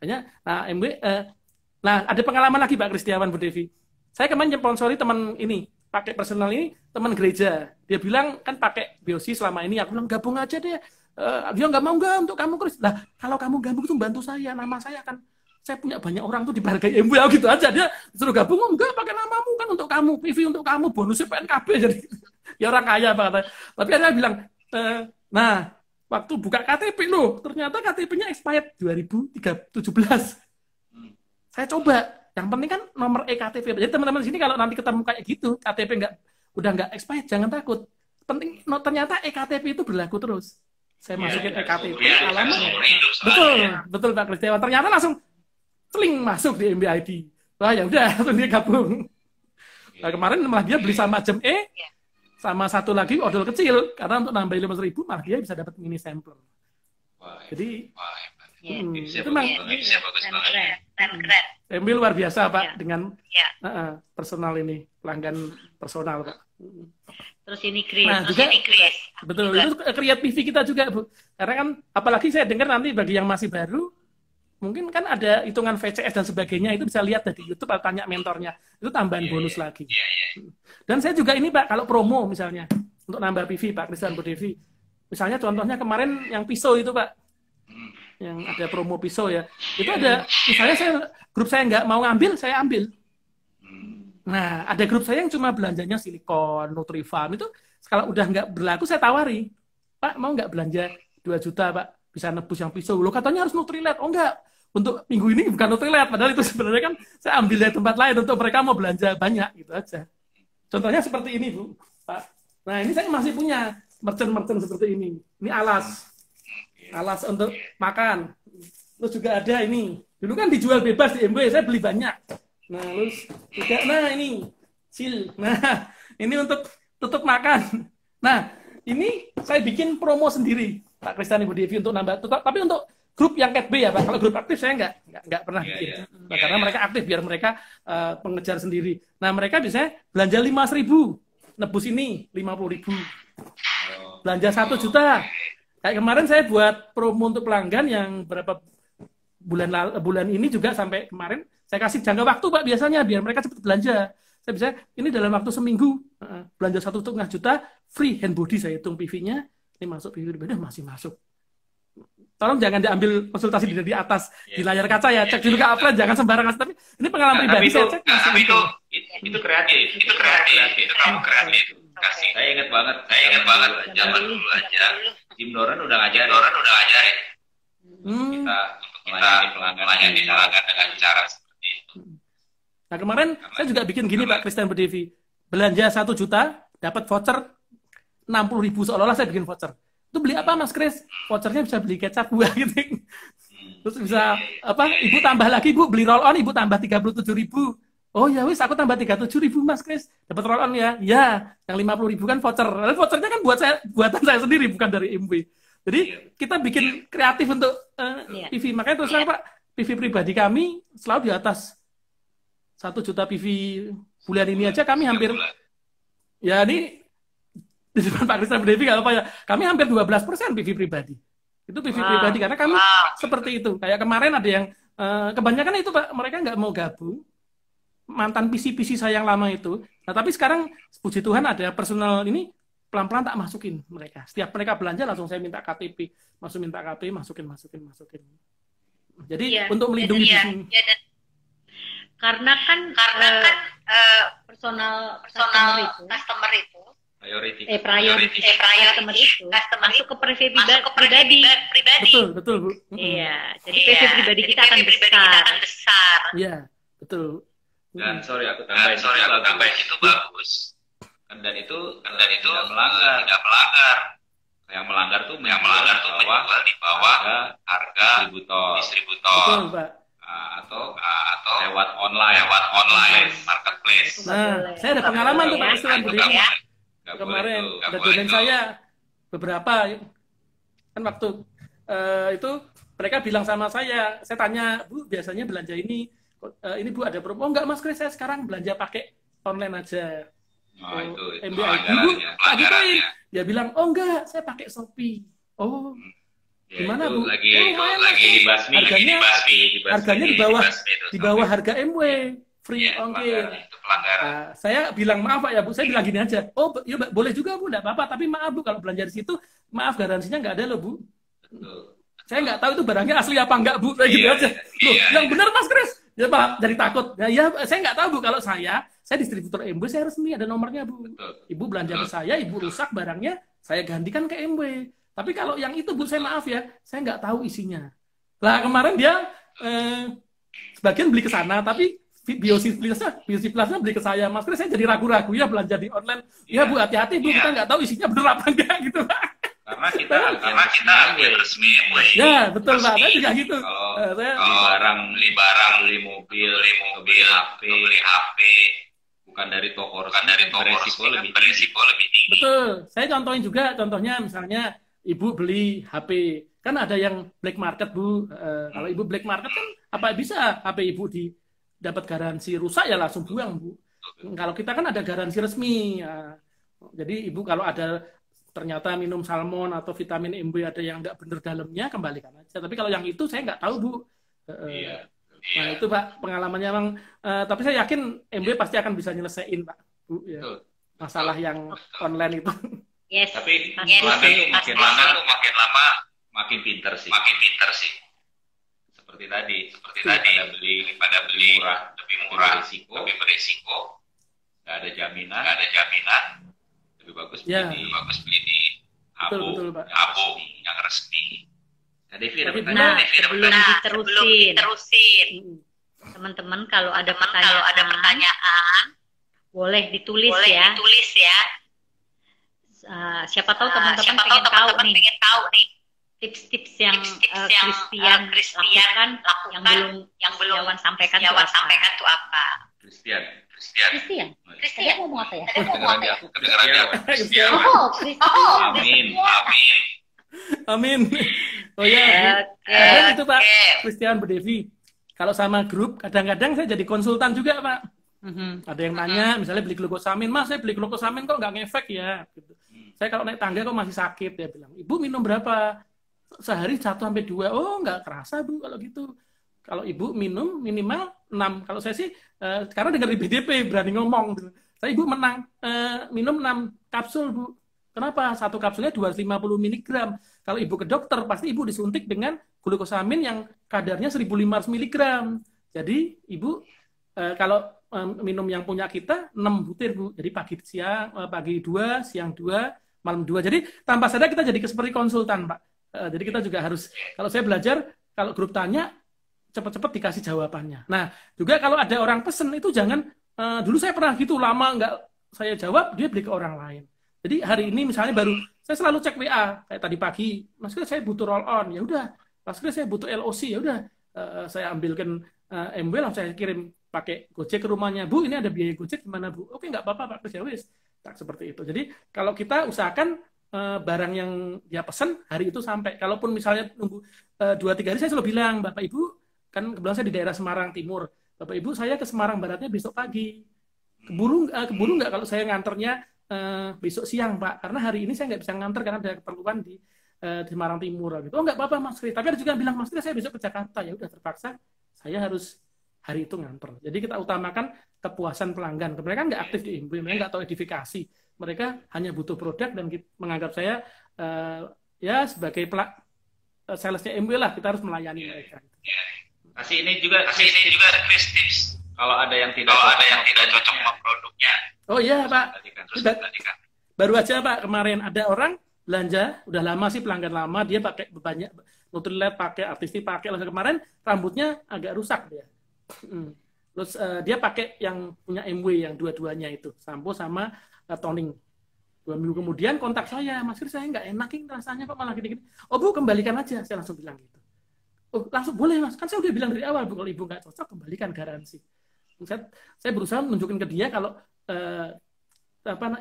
Nah, MB, nah ada pengalaman lagi Pak Kristiawan Bu Devi. Saya kemarin sponsori teman ini. Pakai personal ini teman gereja, dia bilang kan pakai BOC selama ini, aku bilang gabung aja deh, dia nggak mau untuk kamu Kris. Lah kalau kamu gabung tuh bantu saya, nama saya kan, saya punya banyak orang tuh dihargai MB gitu aja, dia suruh gabung, enggak pakai namamu kan untuk kamu, PV untuk kamu, bonusnya PNKB jadi ya orang kaya Pak katanya. Tapi dia bilang, nah waktu buka KTP loh, ternyata KTP-nya expired 2017. Saya coba. Yang penting kan nomor EKTP. Jadi teman-teman di sini kalau nanti ketemu kayak gitu, KTP udah nggak expired, jangan takut. Penting ternyata EKTP itu berlaku terus. Saya masukin EKTP, alamat. Betul Pak Kristiawan. Ternyata langsung seling masuk di MBID. Wah ya udah, langsung dia gabung. Nah, kemarin malah dia beli sama jam sama satu lagi odol kecil karena untuk nambahin 5.000 malah dia bisa dapat mini sampler. Jadi itu memang keren. MB luar biasa Pak dengan personal ini, pelanggan personal Pak. Terus ini Kris. Nah, juga betul itu create PV kita juga Bu. Karena kan apalagi saya dengar nanti bagi yang masih baru mungkin kan ada hitungan VCS dan sebagainya, itu bisa lihat dari YouTube atau tanya mentornya. Itu tambahan bonus lagi. Dan saya juga ini Pak kalau promo misalnya untuk nambah PV Pak Kris dan Bu Devi. Misalnya contohnya kemarin yang pisau itu Pak. Yang ada promo pisau ya, itu ada misalnya grup saya nggak mau ngambil, saya ambil. Nah, ada grup saya yang cuma belanjanya silikon, Nutrifarm itu kalau udah nggak berlaku saya tawari, Pak mau nggak belanja 2 juta Pak, bisa nebus yang pisau. Lo katanya harus Nutrilite, oh nggak, untuk minggu ini bukan untuk lihat, padahal itu sebenarnya kan saya ambil dari tempat lain untuk mereka mau belanja banyak gitu aja. Contohnya seperti ini Bu, Pak. Nah ini saya masih punya merchant-merchant seperti ini. Ini alas untuk makan. Terus juga ada ini. Dulu kan dijual bebas di MW, saya beli banyak. Nah terus juga, nah ini seal. Nah ini untuk tutup makan. Nah ini saya bikin promo sendiri, Pak Kristan, Ibu Devi, untuk nambah. Tapi untuk grup yang Cat B ya Pak. Kalau grup aktif saya nggak pernah bikin. Karena mereka aktif, biar mereka pengejar sendiri. Nah mereka bisa belanja 5.000, nebus ini 50.000. Belanja 1 juta. Kayak kemarin saya buat promo untuk pelanggan yang berapa bulan ini juga sampai kemarin saya kasih jangka waktu Pak biasanya biar mereka cepat belanja. Saya bisa ini dalam waktu seminggu belanja 1,5 juta free hand body, saya hitung PV-nya ini masuk PV pribadi masih masuk. Tolong jangan diambil konsultasi di atas di layar kaca ya, cek dulu ke upload, jangan sembarangan. Tapi ini pengalaman pribadi saya cek. Tapi itu kreatif, itu kamu kreatif. Kasih. Saya ingat banget zaman dulu aja. Jim Doran udah ngajarin. Kita melayani pelanggan dengan cara seperti itu. Nah kemarin saya juga bikin gini Pak Kristan Berdevi, belanja 1 juta dapat voucher 60.000, seolah-olah saya bikin voucher. Itu beli apa Mas Kris? Vouchernya bisa beli kecap buah gitu. Terus bisa apa? Ibu tambah lagi Bu, beli roll on Ibu tambah 37.000. Oh ya wis, aku tambah 37.000 Mas Kris. Dapat roll on ya. Ya, yang 50.000 kan voucher. Lalu vouchernya kan buatan saya sendiri, bukan dari MW. Jadi kita bikin kreatif untuk PV. Makanya terus terang Pak, PV pribadi kami selalu di atas 1 juta PV bulan ini aja kami hampir, ya ini di depan Pak Kristan Berdevi nggak apa ya, kami hampir 12% PV pribadi. Itu PV pribadi karena kami seperti itu. Kayak kemarin ada yang kebanyakan itu Pak, mereka nggak mau gabung, mantan PC saya yang lama itu. Nah tapi sekarang puji Tuhan ada personal ini, pelan-pelan tak masukin mereka. Setiap mereka belanja langsung saya minta KTP, masukin masukin. Jadi untuk melindungi di sini. Karena kan personal customer itu priority customer itu masuk ke PV pribadi. Betul Bu. Iya, jadi PV pribadi kita akan besar. Iya, betul. Dan sorry aku tambahin itu bagus. Dan itu tidak melanggar. Yang melanggar tuh menjual di bawah harga distributor. Betul Pak. Atau lewat online marketplace. Nah, saya ada pengalaman tuh Pak Kristan Berdevi. Kemarin ada domain saya beberapa kan waktu itu mereka bilang sama saya tanya Bu biasanya belanja ini Bu ada promo? Oh enggak Mas Kris, saya sekarang belanja pakai online aja. Itu MBID Bu, tak gituin. Dia bilang oh enggak, saya pakai Shopee. Oh gimana Bu? Lagi dibasmi. Harganya di bawah harga MW, free ongkir. Saya bilang maaf Pak ya Bu, saya bilang gini aja. Oh ya boleh juga Bu, enggak apa-apa. Tapi maaf Bu, kalau belanja di situ, maaf garansinya nggak ada loh Bu. Saya nggak tahu itu barangnya asli apa enggak Bu, kayak gitu aja. Loh, yang benar Mas Kris. Ya Pak, jadi takut. Ya saya nggak tahu Bu, kalau saya distributor MW, saya resmi ada nomornya Bu. Ibu belanja ke saya, Ibu rusak barangnya, saya gantikan ke MW. Tapi kalau yang itu Bu, saya maaf ya, saya nggak tahu isinya. Lah kemarin dia sebagian beli ke sana, tapi Biosi Plusnya beli ke saya. Mas Kris, saya jadi ragu-ragu ya belanja di online. Ya Bu, hati-hati Bu, kita nggak tahu isinya bener apa enggak gitu Pak. Karena kita resmi MW. Ya betul Pak, saya juga gitu. Kalau beli mobil, beli HP, bukan dari toko resmi, berisiko lebih tinggi. Betul. Saya contohin juga, contohnya misalnya Ibu beli HP, kan ada yang black market Bu. Kalau Ibu black market kan apa bisa HP Ibu dapat garansi rusak ya langsung buang Bu. Kalau kita kan ada garansi resmi. Ya. Jadi Ibu kalau ada ternyata minum salmon atau vitamin MW ada yang nggak bener dalamnya, kembalikan aja. Tapi kalau yang itu saya nggak tahu Bu. Nah itu Pak pengalamannya Bang. Tapi saya yakin MW pasti akan bisa nyelesain Pak Bu. Ya. Masalah yang online itu. Yes. Tapi makin lama makin pinter sih. Seperti tadi pada beli lebih murah, lebih berisiko, nggak ada jaminan, lebih bagus beli di betul, Pak. Abo yang resmi. Devi ada Nah, pertanyaan. sebelum diterusin, teman-teman kalau ada pertanyaan, boleh ditulis ya. Siapa tahu teman-teman pengen tahu nih tips-tips yang Christian lakukan yang belum Yawan sampaikan itu apa? Christian. Saya ngomong apa ya? Kedengeran dia. Christian. Amin. Oh ya, Oke. itu Pak Christian Bu Devi. Kalau sama grup, kadang-kadang saya jadi konsultan juga Pak. Ada yang tanya, misalnya beli glukosamin, Mas, saya beli glukosamin kok nggak ngefek ya? Gitu. Saya kalau naik tangga kok masih sakit, dia bilang. Ibu minum berapa? Sehari 1-2. Oh, nggak kerasa Bu kalau gitu. Kalau ibu minum minimal 6. Kalau saya sih, karena dengar di BDP berani ngomong. Gitu. Saya ibu minum 6 kapsul Bu. Kenapa? Satu kapsulnya 250 mg. Kalau ibu ke dokter, pasti ibu disuntik dengan glukosamin yang kadarnya 1500 mg. Jadi ibu kalau minum yang punya kita 6 butir Bu. Jadi pagi 2, siang 2, malam 2. Jadi tanpa sadar kita jadi seperti konsultan Pak. Jadi kita juga harus, kalau saya belajar, kalau grup tanya, cepat-cepat dikasih jawabannya. Nah, juga kalau ada orang pesen itu jangan, dulu saya pernah gitu, lama nggak saya jawab, dia beli ke orang lain. Jadi hari ini misalnya baru, saya selalu cek WA, kayak tadi pagi, Mas Kris saya butuh roll on, ya udah, Mas Kris saya butuh LOC, ya udah, saya ambilkan MW, langsung saya kirim pakai Gojek ke rumahnya, Bu ini ada biaya Gojek gimana Bu? Oke nggak apa-apa Pak Kris, ya wis, tak seperti itu. Jadi kalau kita usahakan barang yang dia pesen hari itu sampai, kalaupun misalnya nunggu 2-3 hari, saya selalu bilang, Bapak Ibu, kan kebetulan saya di daerah Semarang Timur, Bapak Ibu saya ke Semarang Baratnya besok pagi, keburu nggak kalau saya nganternya besok siang Pak, karena hari ini saya nggak bisa nganter karena ada keperluan di Semarang Timur gitu. Oh nggak apa-apa Mas Kris, tapi ada juga yang bilang Mas Kris saya besok ke Jakarta, ya udah terpaksa saya harus hari itu nganter. Jadi kita utamakan kepuasan pelanggan. Mereka nggak aktif di MW, mereka nggak tahu edifikasi, mereka hanya butuh produk dan menganggap saya ya sebagai salesnya MW lah, kita harus melayani mereka. Kasih ini juga Chris tips. Kalau ada yang tidak cocok sama produknya. Oh iya Pak. Baru aja Pak kemarin ada orang belanja, udah lama sih pelanggan lama, dia pakai banyak Nutrilite, pakai Artistic, pakai langsung kemarin rambutnya agak rusak dia. Terus dia pakai yang punya MW yang dua-duanya itu, sampo sama toning. 2 minggu kemudian kontak saya, Mas Kris saya nggak enakin rasanya kok malah gini-gini. Oh Bu kembalikan aja, saya langsung bilang gitu. Oh langsung boleh Mas, kan saya udah bilang dari awal Bu, kalau Ibu nggak cocok kembalikan garansi. Saya berusaha menunjukin ke dia kalau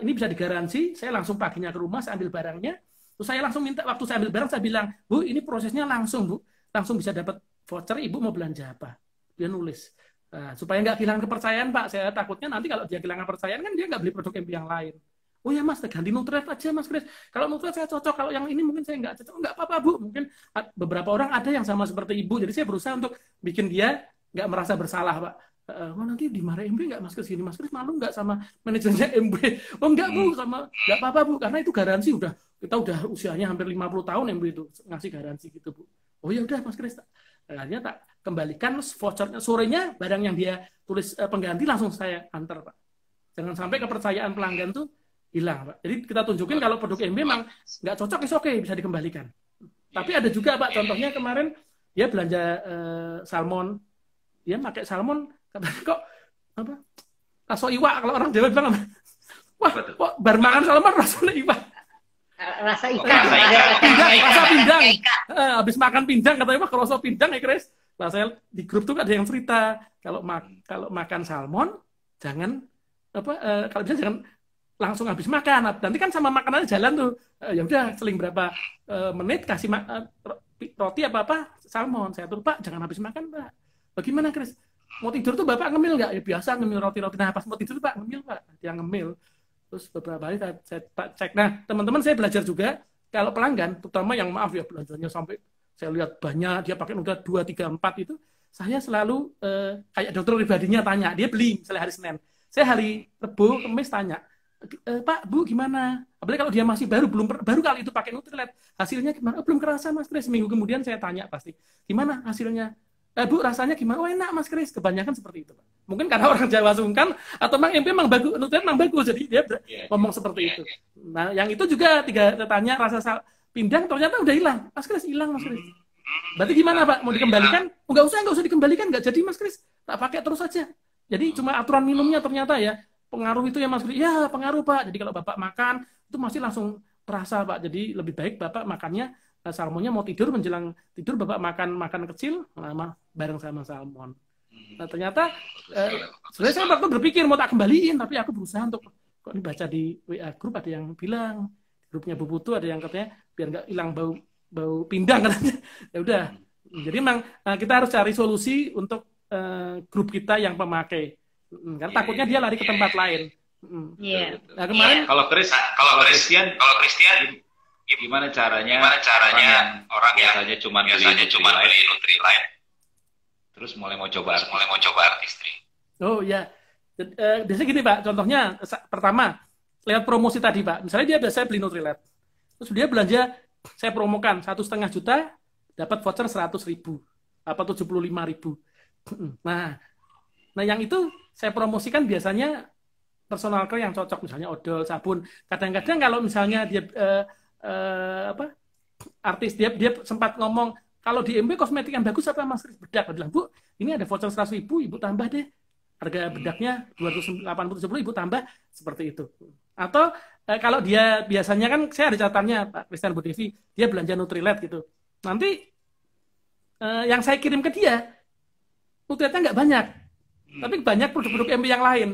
ini bisa digaransi, saya langsung paginya ke rumah, saya ambil barangnya, terus saya langsung minta, waktu saya ambil barang, saya bilang, Bu, ini prosesnya langsung, Bu, langsung bisa dapat voucher, Ibu mau belanja apa? Dia nulis. Supaya nggak kehilangan kepercayaan, Pak, saya takutnya nanti kalau dia kehilangan kepercayaan, kan dia nggak beli produk MB yang lain. Oh ya Mas, ganti Nutrilite aja Mas Kris. Kalau Nutrilite saya cocok, kalau yang ini mungkin saya nggak cocok. Nggak apa-apa Bu, mungkin beberapa orang ada yang sama seperti Ibu, jadi saya berusaha untuk bikin dia nggak merasa bersalah, Pak. Nanti dimarahin MB nggak Mas Kris gini, Mas Kris malu nggak sama manajernya MB? Oh enggak Bu, nggak apa-apa Bu, karena itu garansi kita udah usianya hampir 50 tahun MB itu ngasih garansi gitu Bu. Oh ya udah Mas Kris, akhirnya tak kembalikan vouchernya, sorenya barang yang dia tulis pengganti langsung saya antar Pak. Jangan sampai kepercayaan pelanggan tuh hilang Pak. Jadi kita tunjukin kalau produk MB memang nggak cocok, oke bisa dikembalikan. Tapi ada juga Pak, contohnya kemarin dia belanja salmon, dia pakai salmon katanya kok apa raso iwak, kalau orang Jawa bilang wah kok bar makan salmon rasanya iwak, rasa ikan, rasa pindang, habis makan pindang katanya wah kalau rasa pindang ya Chris. Nah saya di grup tuh ada yang cerita kalau makan salmon jangan kalau bisa jangan langsung habis makan, nanti kan sama makanannya jalan tuh, ya udah seling berapa menit kasih roti apa salmon. Saya tuh Pak jangan habis makan Pak. Bagaimana Chris? Mau tidur tuh Bapak ngemil nggak? Ya biasa ngemil roti-roti. Nah pas mau tidur tuh Pak ngemil Pak, dia ngemil. Terus beberapa hari saya cek. Nah teman-teman saya belajar juga kalau pelanggan, terutama yang maaf ya belanjanya sampai saya lihat banyak, dia pakai udah 2, 3, 4 itu, saya selalu kayak dokter pribadinya tanya, dia beli misalnya hari Senin, saya hari Rabu, Kamis tanya, Pak, Bu gimana? Apalagi kalau dia masih baru kali itu pakai Nutrilite, hasilnya gimana? Oh, belum kerasa Mas Kris. Seminggu kemudian saya tanya pasti, gimana hasilnya? Bu rasanya gimana? Oh enak Mas Kris. Kebanyakan seperti itu Pak. Mungkin karena orang Jawa sungkan atau memang bagus, Nutrilite memang bagus, jadi dia ngomong seperti itu. Nah yang itu juga tanya rasa pindang ternyata udah hilang. Mas Kris hilang Mas Kris. Berarti gimana Pak? Mau dikembalikan? Oh, nggak usah dikembalikan, nggak jadi Mas Kris. Tak pakai terus aja. Jadi cuma aturan minumnya ternyata ya. Pengaruh itu ya Mas Kris. Ya pengaruh Pak. Jadi kalau Bapak makan, itu masih langsung terasa Pak. Jadi lebih baik Bapak makannya, salmonnya mau tidur, menjelang tidur Bapak makan kecil, bareng sama salmon. Nah ternyata, sebenarnya saya waktu berpikir mau tak kembaliin, tapi aku berusaha untuk, kok ini baca di WA grup ada yang bilang, grupnya Bu Putu ada yang katanya, biar nggak hilang bau pindang katanya. Ya udah. Jadi memang kita harus cari solusi untuk grup kita yang pemakai. Kan takutnya dia lari ke tempat lain. Iya. Nah kemarin Kalau Christian gimana caranya orang yang biasanya cuma beli Nutrilite terus mulai mau coba artistry. Oh ya, biasanya gini Pak, contohnya pertama lewat promosi tadi Pak, misalnya dia biasanya beli Nutrilite, terus dia belanja, saya promokan 1,5 juta, dapat voucher 100.000, apa 75.000. Nah yang itu saya promosikan biasanya personal care yang cocok, misalnya odol, sabun. Kadang-kadang kalau misalnya dia artis dia sempat ngomong, kalau di MB kosmetik yang bagus apa Mas Kris? Bedak. Dia bilang, Bu, ini ada voucher 100.000, Ibu tambah deh. Harga bedaknya 287.000, Ibu tambah, seperti itu. Atau kalau dia biasanya kan, saya ada catatannya Pak Christian Bu Devi, dia belanja Nutrilite gitu. Nanti yang saya kirim ke dia, Nutrilite-nya nggak banyak. Tapi banyak produk-produk MB yang lain.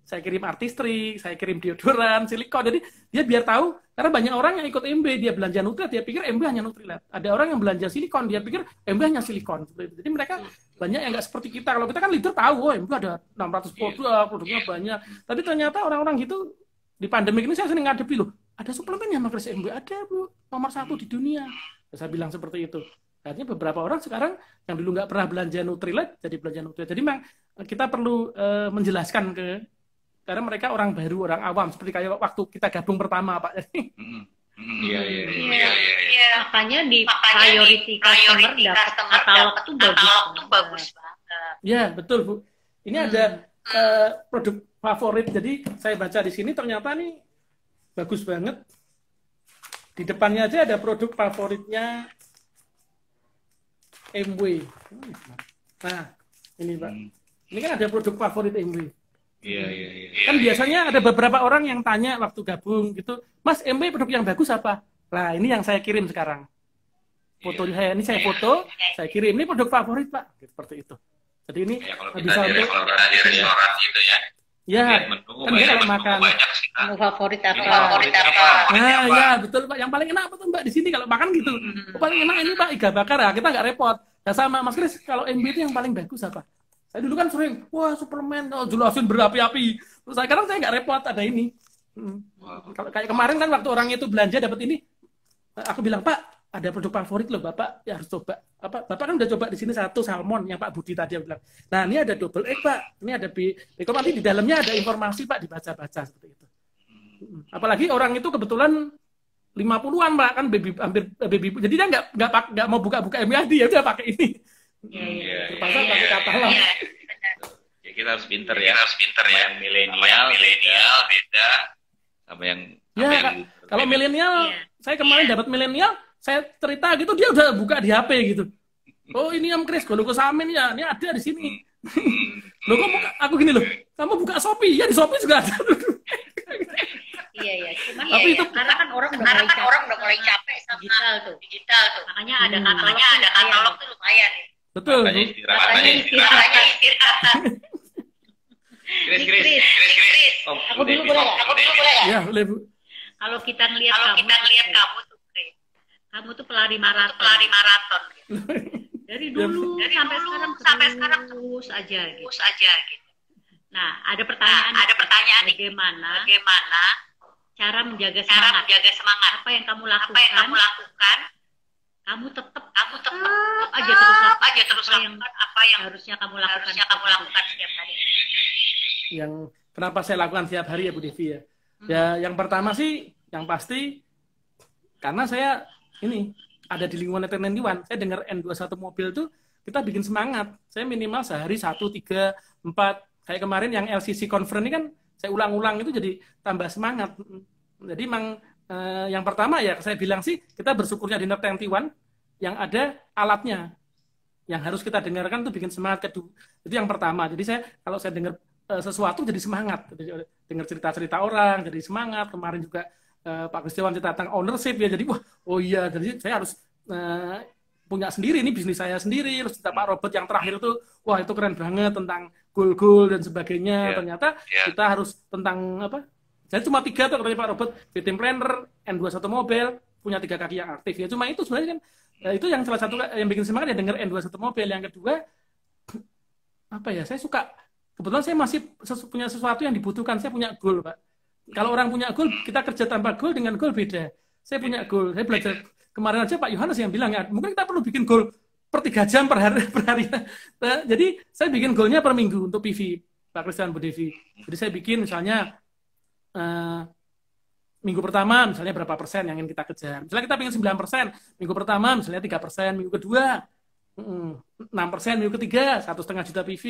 Saya kirim artistry, saya kirim deodoran, silikon. Jadi dia biar tahu, karena banyak orang yang ikut MB, dia belanja Nutrilite, dia pikir MB hanya Nutrilite. Ada orang yang belanja silikon, dia pikir MB hanya silikon. Jadi mereka banyak yang nggak seperti kita. Kalau kita kan leader tahu, oh MB ada 600 produk, produknya banyak. Tapi ternyata orang-orang gitu, di pandemi ini saya sering ngadepi loh, ada suplemen yang Mas MB, ada Bu, nomor 1 di dunia. Saya bilang seperti itu. Artinya beberapa orang sekarang yang dulu nggak pernah belanja Nutrilite, jadi belanja Nutrilite. Jadi memang kita perlu menjelaskan karena mereka orang baru, orang awam, seperti kayak waktu kita gabung pertama, Pak. Iya. Makanya di priority customer dapat katalog tuh bagus banget. Ya, betul, Bu. Ini ada produk favorit. Jadi saya baca di sini ternyata nih bagus banget. Di depannya aja ada produk favoritnya MW. Nah, ini Pak. Ini kan ada produk favorit MW. Iya. Kan biasanya ada beberapa orang yang tanya waktu gabung gitu, Mas MW produk yang bagus apa? Nah ini yang saya kirim sekarang. Fotonya ini saya foto, saya kirim. Ini produk favorit Pak. Seperti itu. Jadi ini bisa di restoran gitu ya. Ya, kan dia kalau makan. Menu favorit apa? Nah, ya betul Pak. Yang paling enak apa tuh Mbak di sini kalau makan gitu? Paling enak ini Pak iga bakar ya. Kita nggak repot. Ya sama Mas Kris, kalau MB itu yang paling bagus apa? Saya dulu kan sering, wah suplemen, jelasin berapi-api. Terus sekarang saya nggak repot, ada ini. Kalau kayak kemarin kan waktu orang itu belanja dapat ini, aku bilang Pak, ada produk favorit loh Bapak, ya harus coba. Bapak kan udah coba di sini 1 salmon yang Pak Budi tadi bilang. Nah ini ada double egg Pak, ini ada bacon, nanti di dalamnya ada informasi Pak, dibaca-baca seperti itu. Apalagi orang itu kebetulan 50-an Pak, kan baby, jadi dia nggak mau buka-buka MID, ya udah pakai ini. Terpaksa pakai katalog. Ya kita harus pinter ya. Yang milenial beda sama yang kalau milenial, saya kemarin dapat milenial, saya cerita gitu dia udah buka di HP gitu. Oh ini Om Kris, glukosamin ya, ini ada di sini. Loh kok buka, aku gini loh, kamu buka Shopee, ya di Shopee juga ada. Iya, cuman tapi itu karena kan orang udah mulai capek sama digital tuh. Makanya ada katalog tuh lumayan ya. Betul. Katanya istirahat. Kris. Aku dulu boleh nggak? Ya, boleh Bu. Kalau kita ngelihat kamu tuh, Kris, kamu tuh pelari maraton. Dari dulu sampai sekarang terus aja gitu. Nah, ada pertanyaan bagaimana cara menjaga semangat? Apa yang kamu lakukan? Kamu tetap aja terus apa yang harusnya kamu lakukan setiap hari. Yang kenapa saya lakukan setiap hari ya Bu Devi ya? Ya yang pertama sih yang pasti karena saya ini ada di lingkungan N91, saya dengar N21 mobil tuh kita bikin semangat. Saya minimal sehari 1, 3, 4. Kayak kemarin yang LCC conference ini kan saya ulang-ulang itu jadi tambah semangat. Jadi memang yang pertama ya saya bilang sih kita bersyukurnya di N91 yang ada alatnya. Yang harus kita dengarkan tuh bikin semangat. Kedua, itu yang pertama. Jadi kalau saya dengar sesuatu jadi semangat. Jadi, dengar cerita-cerita orang jadi semangat. Kemarin juga Pak Kristiawan cerita tentang ownership ya. Jadi oh iya, jadi saya harus punya sendiri nih bisnis saya sendiri. Terus cerita Pak Robert yang terakhir itu, wah itu keren banget tentang goal dan sebagainya. Ternyata kita harus tentang apa? Jadi cuma 3 tuh katanya Pak Robert, victim planner, N21 Mobile, punya 3 kaki yang aktif ya. Cuma itu sebenarnya kan itu yang salah satu yang bikin semangat ya denger N21 Mobile. Yang kedua apa ya? Saya suka kebetulan saya masih punya sesuatu yang dibutuhkan. Saya punya goal, Pak. Kalau orang punya goal, kita kerja tanpa goal dengan goal beda. Saya punya goal. Saya belajar kemarin aja Pak Yohanes yang bilang ya, mungkin kita perlu bikin goal per 3 jam per hari. Nah, jadi saya bikin goalnya per minggu untuk PV, Pak Kristian Bu Devi. Jadi saya bikin misalnya minggu pertama misalnya berapa persen yang ingin kita kejar. Misalnya kita ingin 9%, minggu pertama misalnya 3%, minggu kedua 6%, minggu ketiga 1,5 juta PV,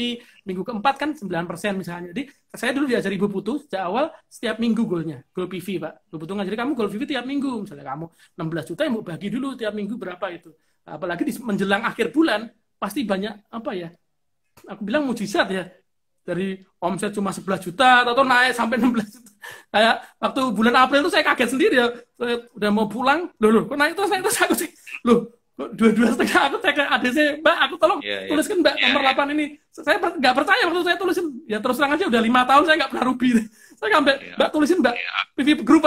minggu keempat kan 9% misalnya. Jadi saya dulu diajari Ibu Putu sejak awal setiap minggu goalnya, goal PV Pak. Ibu Putu ngajari kamu goal PV tiap minggu, misalnya kamu 16 juta, Ibu bagi dulu tiap minggu berapa itu. Apalagi di menjelang akhir bulan pasti banyak apa ya? Aku bilang mujizat ya. Dari omset cuma 11 juta atau naik sampai 16 juta. Kayak waktu bulan April itu saya kaget sendiri ya. Saya udah mau pulang, loh, kok naik terus aku sih. Loh, kok 22,5 aku tanya ADC, Mbak, aku tolong tuliskan Mbak nomor 8 ini. Saya nggak percaya waktu saya tulisin. Ya terus terang aja udah 5 tahun saya nggak pernah rugi. Saya sampai Mbak tulisin Mbak PV Group.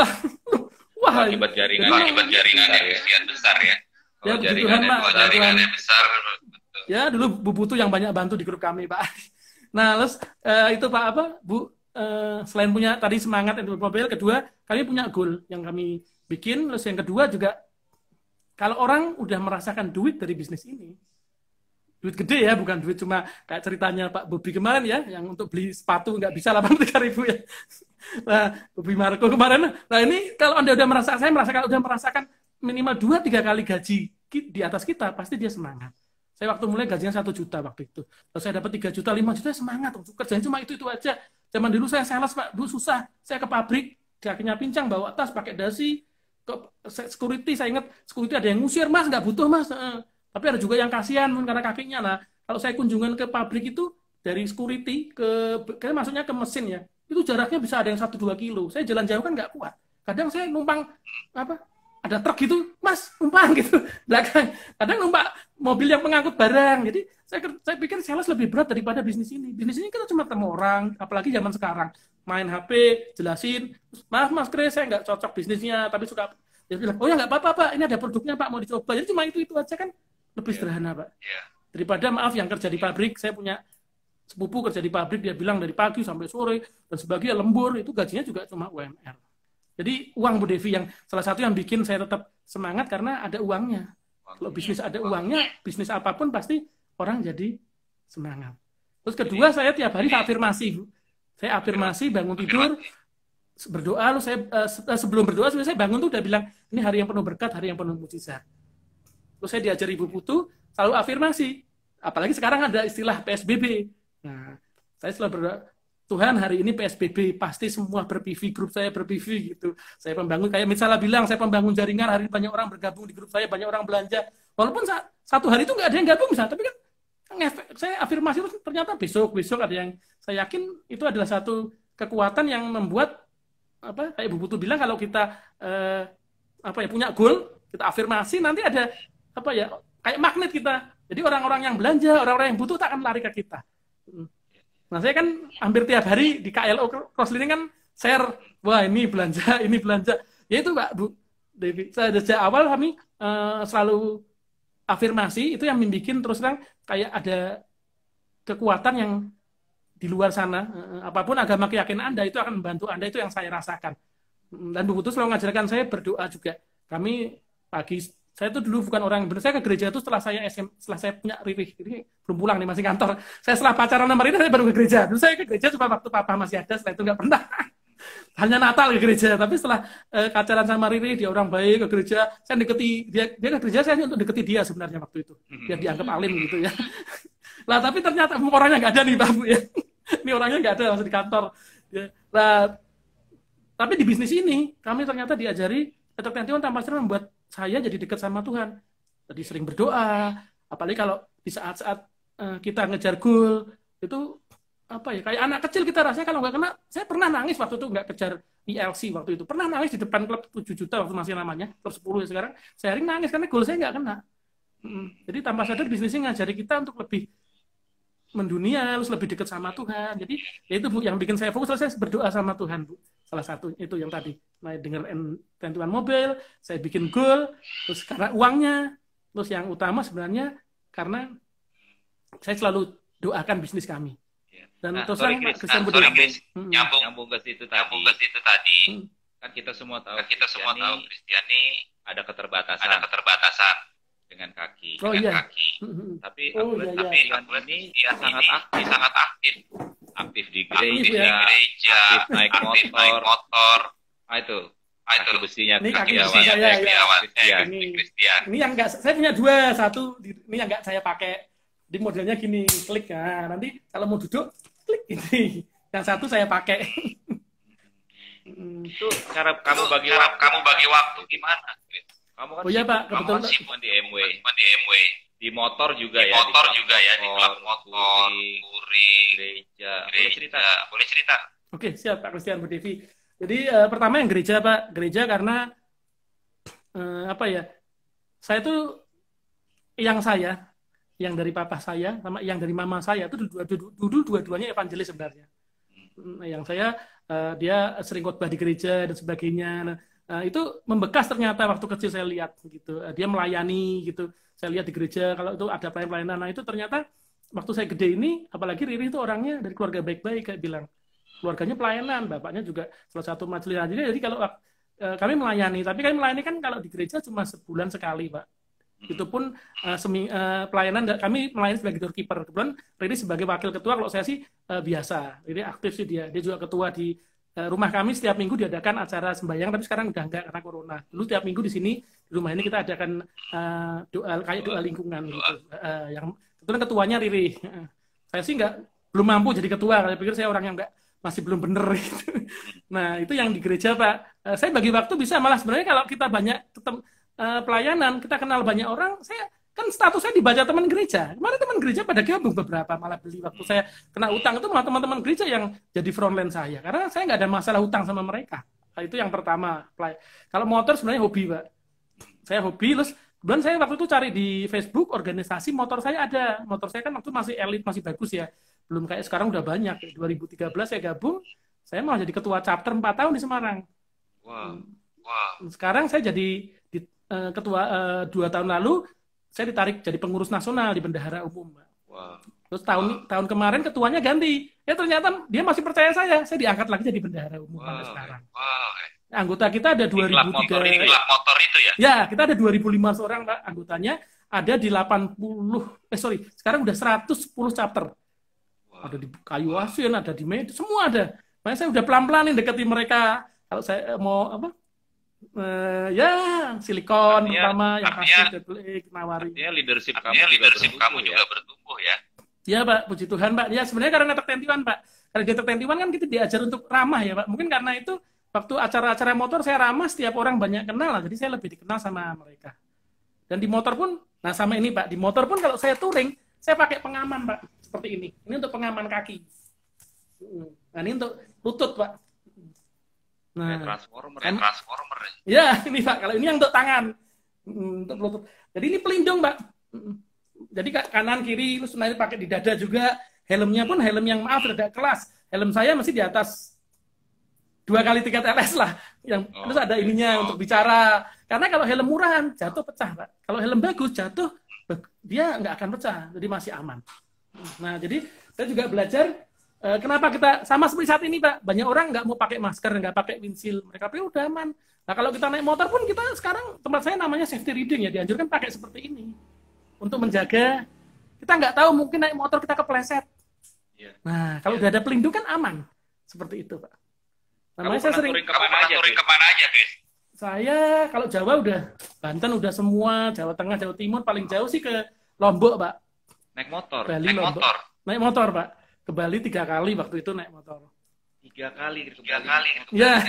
Wah, akibat jaringan yang besar ya. Ya, jaringannya besar. Ya, dulu Bu Putu yang banyak bantu di grup kami, Pak. Nah, terus itu Pak Bu, selain punya tadi semangat untuk mobil, kedua kami punya goal yang kami bikin. Terus yang kedua juga, kalau orang udah merasakan duit dari bisnis ini, duit gede ya, bukan duit cuma kayak ceritanya Pak Bobi kemarin ya, yang untuk beli sepatu nggak bisa 83.000 ya. Nah, Bobi Marco kemarin. Nah ini kalau Anda udah merasakan, saya merasakan udah merasakan minimal 2-3 kali gaji di atas kita, pasti dia semangat. Saya waktu mulai gajinya 1 juta waktu itu. Terus saya dapat 3 juta, 5 juta, semangat. Kerjanya cuma itu aja. Zaman dulu saya sales, Pak. Dulu susah. Saya ke pabrik, kakinya pincang, bawa tas, pakai dasi. Security, saya ingat, security ada yang ngusir, Mas, nggak butuh, Mas. Tapi ada juga yang kasihan karena kakinya. Nah, kalau saya kunjungan ke pabrik itu, dari security, maksudnya ke mesin ya, itu jaraknya bisa ada yang 1-2 kilo. Saya jalan jauh kan nggak kuat. Kadang saya numpang, ada truk gitu, Mas, numpang gitu, belakang. Kadang numpak mobil yang pengangkut barang. Jadi saya pikir sales lebih berat daripada bisnis ini. Bisnis ini kita cuma ketemu orang, apalagi zaman sekarang. Main HP, jelasin, maaf Mas Kris, saya nggak cocok bisnisnya, tapi suka. Dia bilang, oh ya nggak apa-apa Pak, ini ada produknya Pak, mau dicoba. Jadi cuma itu aja kan lebih sederhana Pak. Daripada maaf yang kerja di pabrik, saya punya sepupu kerja di pabrik, dia bilang dari pagi sampai sore, dan sebagainya lembur, itu gajinya juga cuma UMR. Jadi uang Bu Devi yang salah satu yang bikin saya tetap semangat karena ada uangnya. Kalau bisnis ada uangnya, bisnis apapun pasti orang jadi semangat. Terus kedua, saya tiap hari afirmasi, Bu. Saya afirmasi bangun tidur, berdoa. Lalu saya sebelum berdoa saya bangun tuh udah bilang ini hari yang penuh berkat, hari yang penuh mujizat. Terus saya diajari Ibu Putu selalu afirmasi. Apalagi sekarang ada istilah PSBB. Nah, saya selalu berdoa, Tuhan hari ini PSBB, pasti semua ber-PV, grup saya ber-PV gitu. Saya pembangun, kayak misalnya bilang, saya pembangun jaringan, hari ini banyak orang bergabung di grup saya, banyak orang belanja. Walaupun satu hari itu nggak ada yang gabung misalnya, tapi kan saya afirmasi terus ternyata besok ada yang, saya yakin itu adalah satu kekuatan yang membuat, kayak Ibu Putu bilang, kalau kita punya goal, kita afirmasi, nanti ada, kayak magnet kita. Jadi orang-orang yang belanja, orang-orang yang butuh tak akan lari ke kita. Nah, saya kan hampir tiap hari di KLO Crossline kan share, wah ini belanja. Ya itu Pak Bu Devi. Saya sejak awal kami selalu afirmasi, itu yang membuat terus terang kayak ada kekuatan yang di luar sana. Apapun agama keyakinan Anda, itu akan membantu Anda, itu yang saya rasakan. Dan Bu Putu selalu mengajarkan saya berdoa juga. Kami pagi, saya itu dulu bukan orang yang benar. Saya ke gereja itu setelah saya punya Riri. Ini belum pulang nih, masih kantor. Saya setelah pacaran sama Riri, saya baru ke gereja. Dulu saya ke gereja cuma waktu papa masih ada, setelah itu nggak pernah. Hanya Natal ke gereja. Tapi setelah pacaran sama Riri, dia orang baik ke gereja. Saya deketi dia ke gereja, saya untuk deketi dia sebenarnya waktu itu. Biar dianggap alim gitu ya. Lah tapi ternyata orangnya nggak ada nih Pak Bu ya. Ini orangnya nggak ada, masih di kantor. Ya. Lah, tapi di bisnis ini, kami ternyata diajari ketergantungan tanpa sadar membuat saya jadi dekat sama Tuhan. Jadi sering berdoa, apalagi kalau di saat-saat kita ngejar goal itu apa ya, kayak anak kecil kita rasanya kalau nggak kena. Saya pernah nangis waktu itu nggak kejar ILC waktu itu, pernah nangis di depan klub 7 juta waktu masih namanya klub 10 ya sekarang. Saya sering nangis karena goal saya nggak kena. Jadi tanpa sadar bisnisnya ngajari kita untuk lebih mendunia, harus lebih dekat sama Tuhan. Jadi ya itu Bu yang bikin saya fokus, saya berdoa sama Tuhan Bu. Salah satu itu yang tadi, nah, dengar N21 Mobile, saya bikin goal, terus karena uangnya, terus yang utama sebenarnya karena saya selalu doakan bisnis kami. Dan Nah, terus sorry terang, Chris, Kristen sorry Buddha. Chris, nyambung ke situ tadi. Kan kita semua tahu Kristiani ada keterbatasan dengan kaki. Oh iya. Tapi Oh, aku lihat iya. ini dia sangat aktif. Aktif di Aktif, gereja, ya. aktif naik motor. Itu kaki besinya Ini kaki Kristiawan. besi saya, ya. Kristian. Ini yang enggak, saya punya dua, satu ini yang enggak saya pakai. Di modelnya gini, klik. Nah, nanti kalau mau duduk, klik ini. Yang satu saya pakai. Itu cara kamu bagi waktu gimana? Kamu kan Oh iya, Pak, kebetulan. sibuk di MW. Di motor juga ya, di klub motor, gereja. Boleh cerita. Oke, siap Pak Christian Bu Devi. Jadi pertama yang gereja Pak, gereja karena apa ya? Saya tuh yang dari papa saya sama yang dari mama saya itu dua-duanya evangelis sebenarnya. Yang saya dia sering khotbah di gereja dan sebagainya. Nah, itu membekas ternyata waktu kecil saya lihat gitu. Dia melayani gitu. Saya lihat di gereja kalau itu ada pelayanan. Nah, itu ternyata waktu saya gede ini, apalagi Riri itu orangnya dari keluarga baik-baik kayak bilang. Keluarganya pelayanan, bapaknya juga salah satu majelis. Jadi kalau kami melayani, tapi kami melayani kan kalau di gereja cuma sebulan sekali, Pak. Itu pun pelayanan kami melayani sebagai doorkeeper. Kebetulan Riri sebagai wakil ketua, kalau saya sih biasa. Riri aktif sih dia. Dia juga ketua di rumah kami. Setiap minggu diadakan acara sembahyang, tapi sekarang udah enggak karena corona. Dulu tiap minggu di sini di rumah ini kita adakan doa lingkungan gitu. Yang kebetulan ketuanya Riri. Saya sih belum mampu jadi ketua. Saya pikir saya orang yang masih belum bener gitu. Nah, itu yang di gereja, Pak. Saya bagi waktu bisa, malah sebenarnya kalau kita banyak pelayanan, kita kenal banyak orang, saya kan status saya dibaca teman gereja. Kemarin teman gereja pada gabung beberapa, malah beli waktu saya kena utang itu malah teman-teman gereja yang jadi frontline saya. Karena saya nggak ada masalah utang sama mereka. Nah, itu yang pertama. Kalau motor sebenarnya hobi, Pak. Saya hobi, terus kemudian saya waktu itu cari di Facebook organisasi motor saya ada. Motor saya kan waktu masih elit, masih bagus ya. Belum kayak sekarang udah banyak. 2013 saya gabung, saya malah jadi ketua chapter 4 tahun di Semarang. Wow. Sekarang saya jadi ketua 2 tahun lalu, saya ditarik jadi pengurus nasional di bendahara umum. Wow. Terus tahun kemarin ketuanya ganti. Ya ternyata dia masih percaya saya diangkat lagi jadi bendahara umum sampai sekarang. Anggota kita ada 2003. Motor itu ya? Ya, kita ada 2.500 orang, Pak, anggotanya. Ada di 80, sekarang udah 110 chapter. Ada di Kayu Asin, ada di Medan, semua ada. Makanya saya udah pelan-pelanin deketin mereka. Kalau saya mau ya silikon pertama yang pasti nawari. Artinya leadership kamu juga bertumbuh ya. Iya, Pak, puji Tuhan, Pak. Ya sebenarnya karena Tek 21, Pak. Karena di Tek 21 kan kita diajar untuk ramah ya, Pak. Mungkin karena itu waktu acara-acara motor saya ramah, setiap orang banyak kenal lah. Jadi saya lebih dikenal sama mereka. Dan di motor pun, nah sama ini, Pak, di motor pun kalau saya touring, saya pakai pengaman, Pak, seperti ini. Ini untuk pengaman kaki. Nah, ini untuk lutut, Pak. Nah, transformer. Ya, ini Pak. Kalau ini yang untuk tangan, untuk lutut. Jadi ini pelindung, Pak. Jadi kanan kiri, terus nanti pakai di dada juga. Helmnya pun helm yang tidak kelas. Helm saya masih di atas 2x3 TLS lah. Terus ada ininya untuk bicara. Karena kalau helm murahan jatuh pecah, Pak. Kalau helm bagus jatuh, dia nggak akan pecah. Jadi masih aman. Nah, jadi saya juga belajar. Kenapa kita sama seperti saat ini, Pak? Banyak orang nggak mau pakai masker, nggak pakai windshield. Mereka pikir udah aman. Nah, kalau kita naik motor pun kita sekarang, tempat saya namanya safety reading ya, dianjurkan pakai seperti ini. Untuk menjaga, kita nggak tahu mungkin naik motor kita kepleset. Nah, kalau udah ada pelindung kan aman. Seperti itu, Pak. Namanya saya sering... touring kemana aja, Chris? Saya, kalau Jawa udah, Banten udah semua, Jawa Tengah, Jawa Timur, paling jauh sih ke Lombok, Pak. Naik motor? Bali, Lombok. Naik motor, Pak. Ke Bali 3 kali waktu itu naik motor. 3 kali? Ya.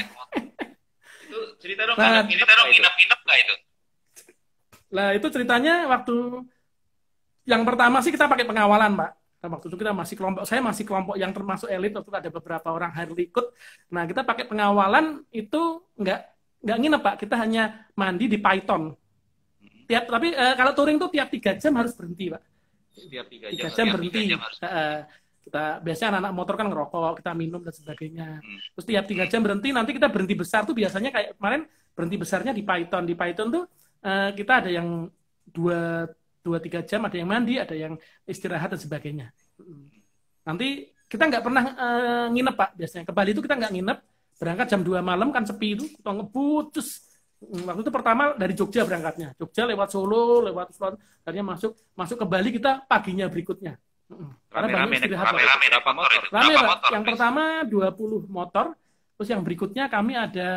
Itu cerita dong, nginep nggak itu? Nah, itu ceritanya waktu yang pertama sih kita pakai pengawalan, Pak. Nah, waktu itu kita masih kelompok, saya masih kelompok yang termasuk elit, waktu itu ada beberapa orang highly ikut. Nah, kita pakai pengawalan itu nggak nginep, Pak. Kita hanya mandi di Python. Tapi kalau touring tuh tiap 3 jam harus berhenti, Pak. Setiap 3 3 jam, jam berhenti. Kita biasanya anak motor kan ngerokok, kita minum dan sebagainya. Terus tiap 3 jam berhenti, nanti kita berhenti besar tuh biasanya kayak kemarin berhenti besarnya di Python. Di Python tuh kita ada yang 2-3 jam, ada yang mandi, ada yang istirahat dan sebagainya. Nanti kita nggak pernah nginep, Pak. Biasanya ke Bali itu kita nggak nginep, berangkat jam 2 malam kan sepi itu, kita ngebut, terus waktu itu pertama dari Jogja berangkatnya. Jogja lewat Solo, lewat Sulawesi, akhirnya masuk ke Bali kita paginya berikutnya. Rame-rame, berapa motor? Rame, Pak. Yang pertama 20 motor, terus yang berikutnya kami ada,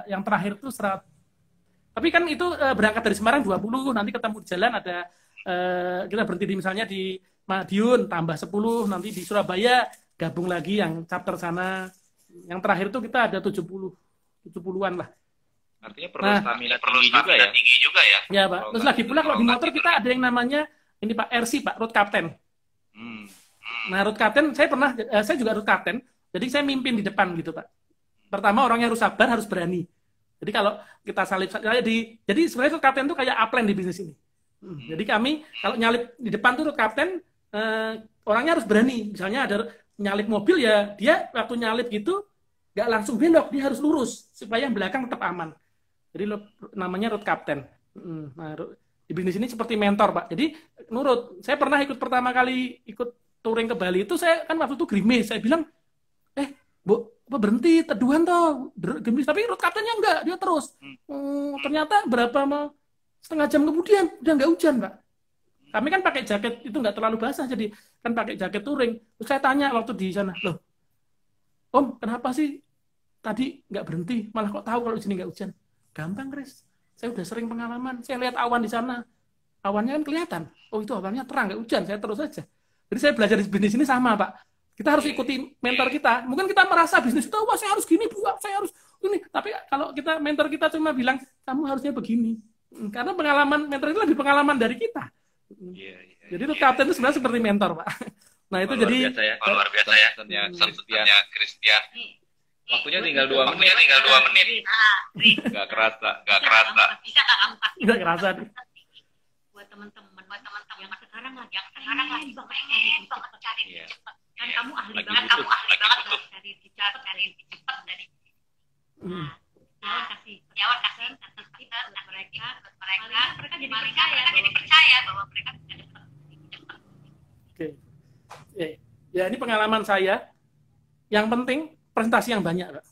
yang terakhir tuh 100. Tapi kan itu berangkat dari Semarang 20, nanti ketemu di jalan ada, kita berhenti di misalnya di Madiun, tambah 10, nanti di Surabaya, gabung lagi yang chapter sana. Yang terakhir tuh kita ada 70-an lah. Artinya perlu stamina tinggi juga ya? Ya, Pak. Terus lagi pula kalau di motor kita ada yang namanya, ini Pak, RC, Pak, Road Captain. Nah, Road Captain, saya juga Road Captain, jadi saya mimpin di depan gitu, Pak. Pertama, orangnya harus sabar, harus berani. Jadi kalau kita salip, jadi sebenarnya Road Captain itu kayak upline di bisnis ini. Jadi kami, kalau nyalip di depan tuh Road Captain, orangnya harus berani. Misalnya ada nyalip mobil ya, dia waktu nyalip gitu, nggak langsung belok, dia harus lurus, supaya yang belakang tetap aman. Jadi namanya Road Captain. Nah, di bisnis ini seperti mentor, Pak. Jadi nurut. Saya pernah pertama kali ikut touring ke Bali itu, saya kan waktu itu gerimis. Saya bilang, Bu, berhenti, teduhan toh. Gerimis. Tapi Road Captain-nya enggak, dia terus. Ternyata setengah jam kemudian, udah nggak hujan, Pak. Kami kan pakai jaket, itu nggak terlalu basah, jadi kan pakai jaket touring. Terus saya tanya waktu di sana, loh, Om, kenapa sih tadi nggak berhenti? Malah kok tahu kalau di sini nggak hujan? Gampang, Chris. Saya udah sering pengalaman. Saya lihat awan di sana. Awannya kan kelihatan. Oh, itu awannya terang, nggak hujan. Saya terus aja. Jadi saya belajar di bisnis ini sama, Pak. Kita harus ikuti mentor kita. Mungkin kita merasa bisnis itu, wah saya harus gini, Bu. Saya harus ini. Tapi kalau mentor kita cuma bilang, kamu harusnya begini. Karena pengalaman mentor itu lebih pengalaman dari kita. Jadi itu kapten itu sebenarnya seperti mentor, Pak. Nah, itu jadi luar biasa ya. Sentuhnya Christian. Waktunya tinggal 2 menit. Gak kerasa. Bisa Gak kerasa. Buat teman-teman yang sekarang lagi banget cari cepat. Kan kamu ahli banget cari cepat dari. Mereka jadi percaya bahwa mereka bisa cepat. Oke. Ya, ini pengalaman saya. Yang penting presentasi yang banyak, Pak.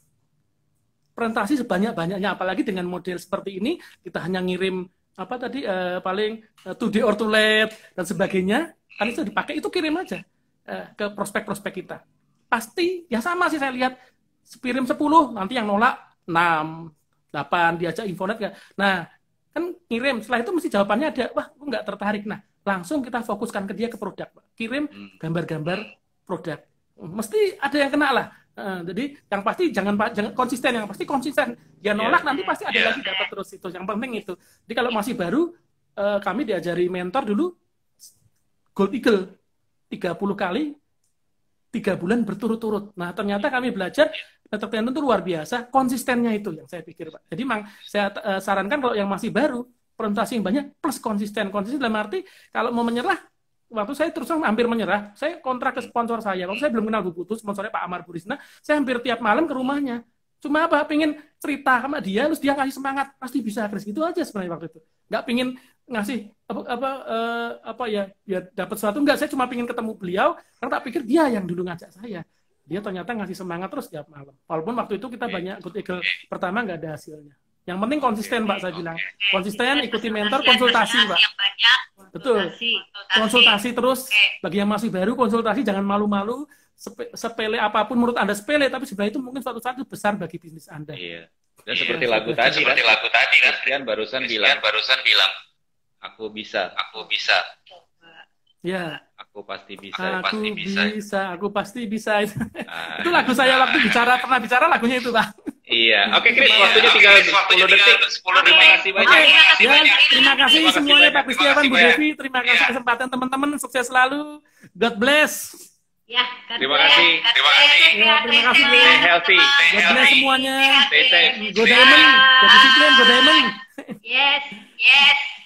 Presentasi sebanyak-banyaknya, apalagi dengan model seperti ini, kita hanya ngirim paling today or too late dan sebagainya, kan itu dipakai, itu kirim aja ke prospek-prospek kita. Pasti ya sama sih, saya lihat kirim 10, nanti yang nolak 6, 8, diajak infonet ya. Nah, kan ngirim, setelah itu mesti jawabannya ada, wah aku nggak tertarik. Nah, langsung kita fokuskan ke dia ke produk, Pak. Kirim gambar-gambar produk. Mesti ada yang kena lah. Jadi yang pasti jangan konsisten, yang pasti konsisten. Dia nolak nanti pasti ada lagi dapat terus itu. Yang penting itu. Jadi kalau masih baru, kami diajari mentor dulu Gold Eagle 30 kali 3 bulan berturut-turut. Nah, ternyata kami belajar Peter Tendon itu luar biasa, konsistennya itu yang saya pikir, Pak. Jadi saya sarankan kalau yang masih baru, presentasi yang banyak plus konsisten. Konsisten dalam arti kalau mau menyerah, waktu saya terus hampir menyerah, saya kontrak ke sponsor saya. Waktu saya belum kenal Bu Putu, sponsornya Pak Amar Burisna, saya hampir tiap malam ke rumahnya. Cuma pengen cerita sama dia, terus dia ngasih semangat, pasti bisa, Chris. Itu aja sebenarnya waktu itu. Nggak pengen ngasih ya dapat sesuatu, enggak. Saya cuma pengen ketemu beliau, karena tak pikir dia yang dulu ngajak saya. Dia ternyata ngasih semangat terus tiap malam. Walaupun waktu itu kita banyak Good Eagle pertama nggak ada hasilnya. Yang penting konsisten, Pak, saya bilang. Konsisten, ikuti mentor, konsultasi, Pak. Betul. Konsultasi terus. Bagi yang masih baru, konsultasi, jangan malu-malu. Sepele apapun menurut Anda sepele, tapi sebenarnya itu mungkin suatu saat itu besar bagi bisnis Anda. Iya. Dan seperti lagu tadi kan. Christian barusan bilang, aku bisa. Ya. Aku pasti bisa. Aku pasti bisa. Itu lagu saya waktu pernah bicara lagunya itu, Pak. Iya, oke Chris, waktunya tinggal 10 detik. Terima kasih banyak. Terima kasih semuanya Pak Kristiawan, Bu Devi. Terima kasih kesempatan teman-teman. Sukses selalu. God bless. Ya, Terima kasih. Terima kasih. Stay healthy. God bless semuanya. Stay safe. Go Diamond. Go disiplin. Go Diamond. Yes.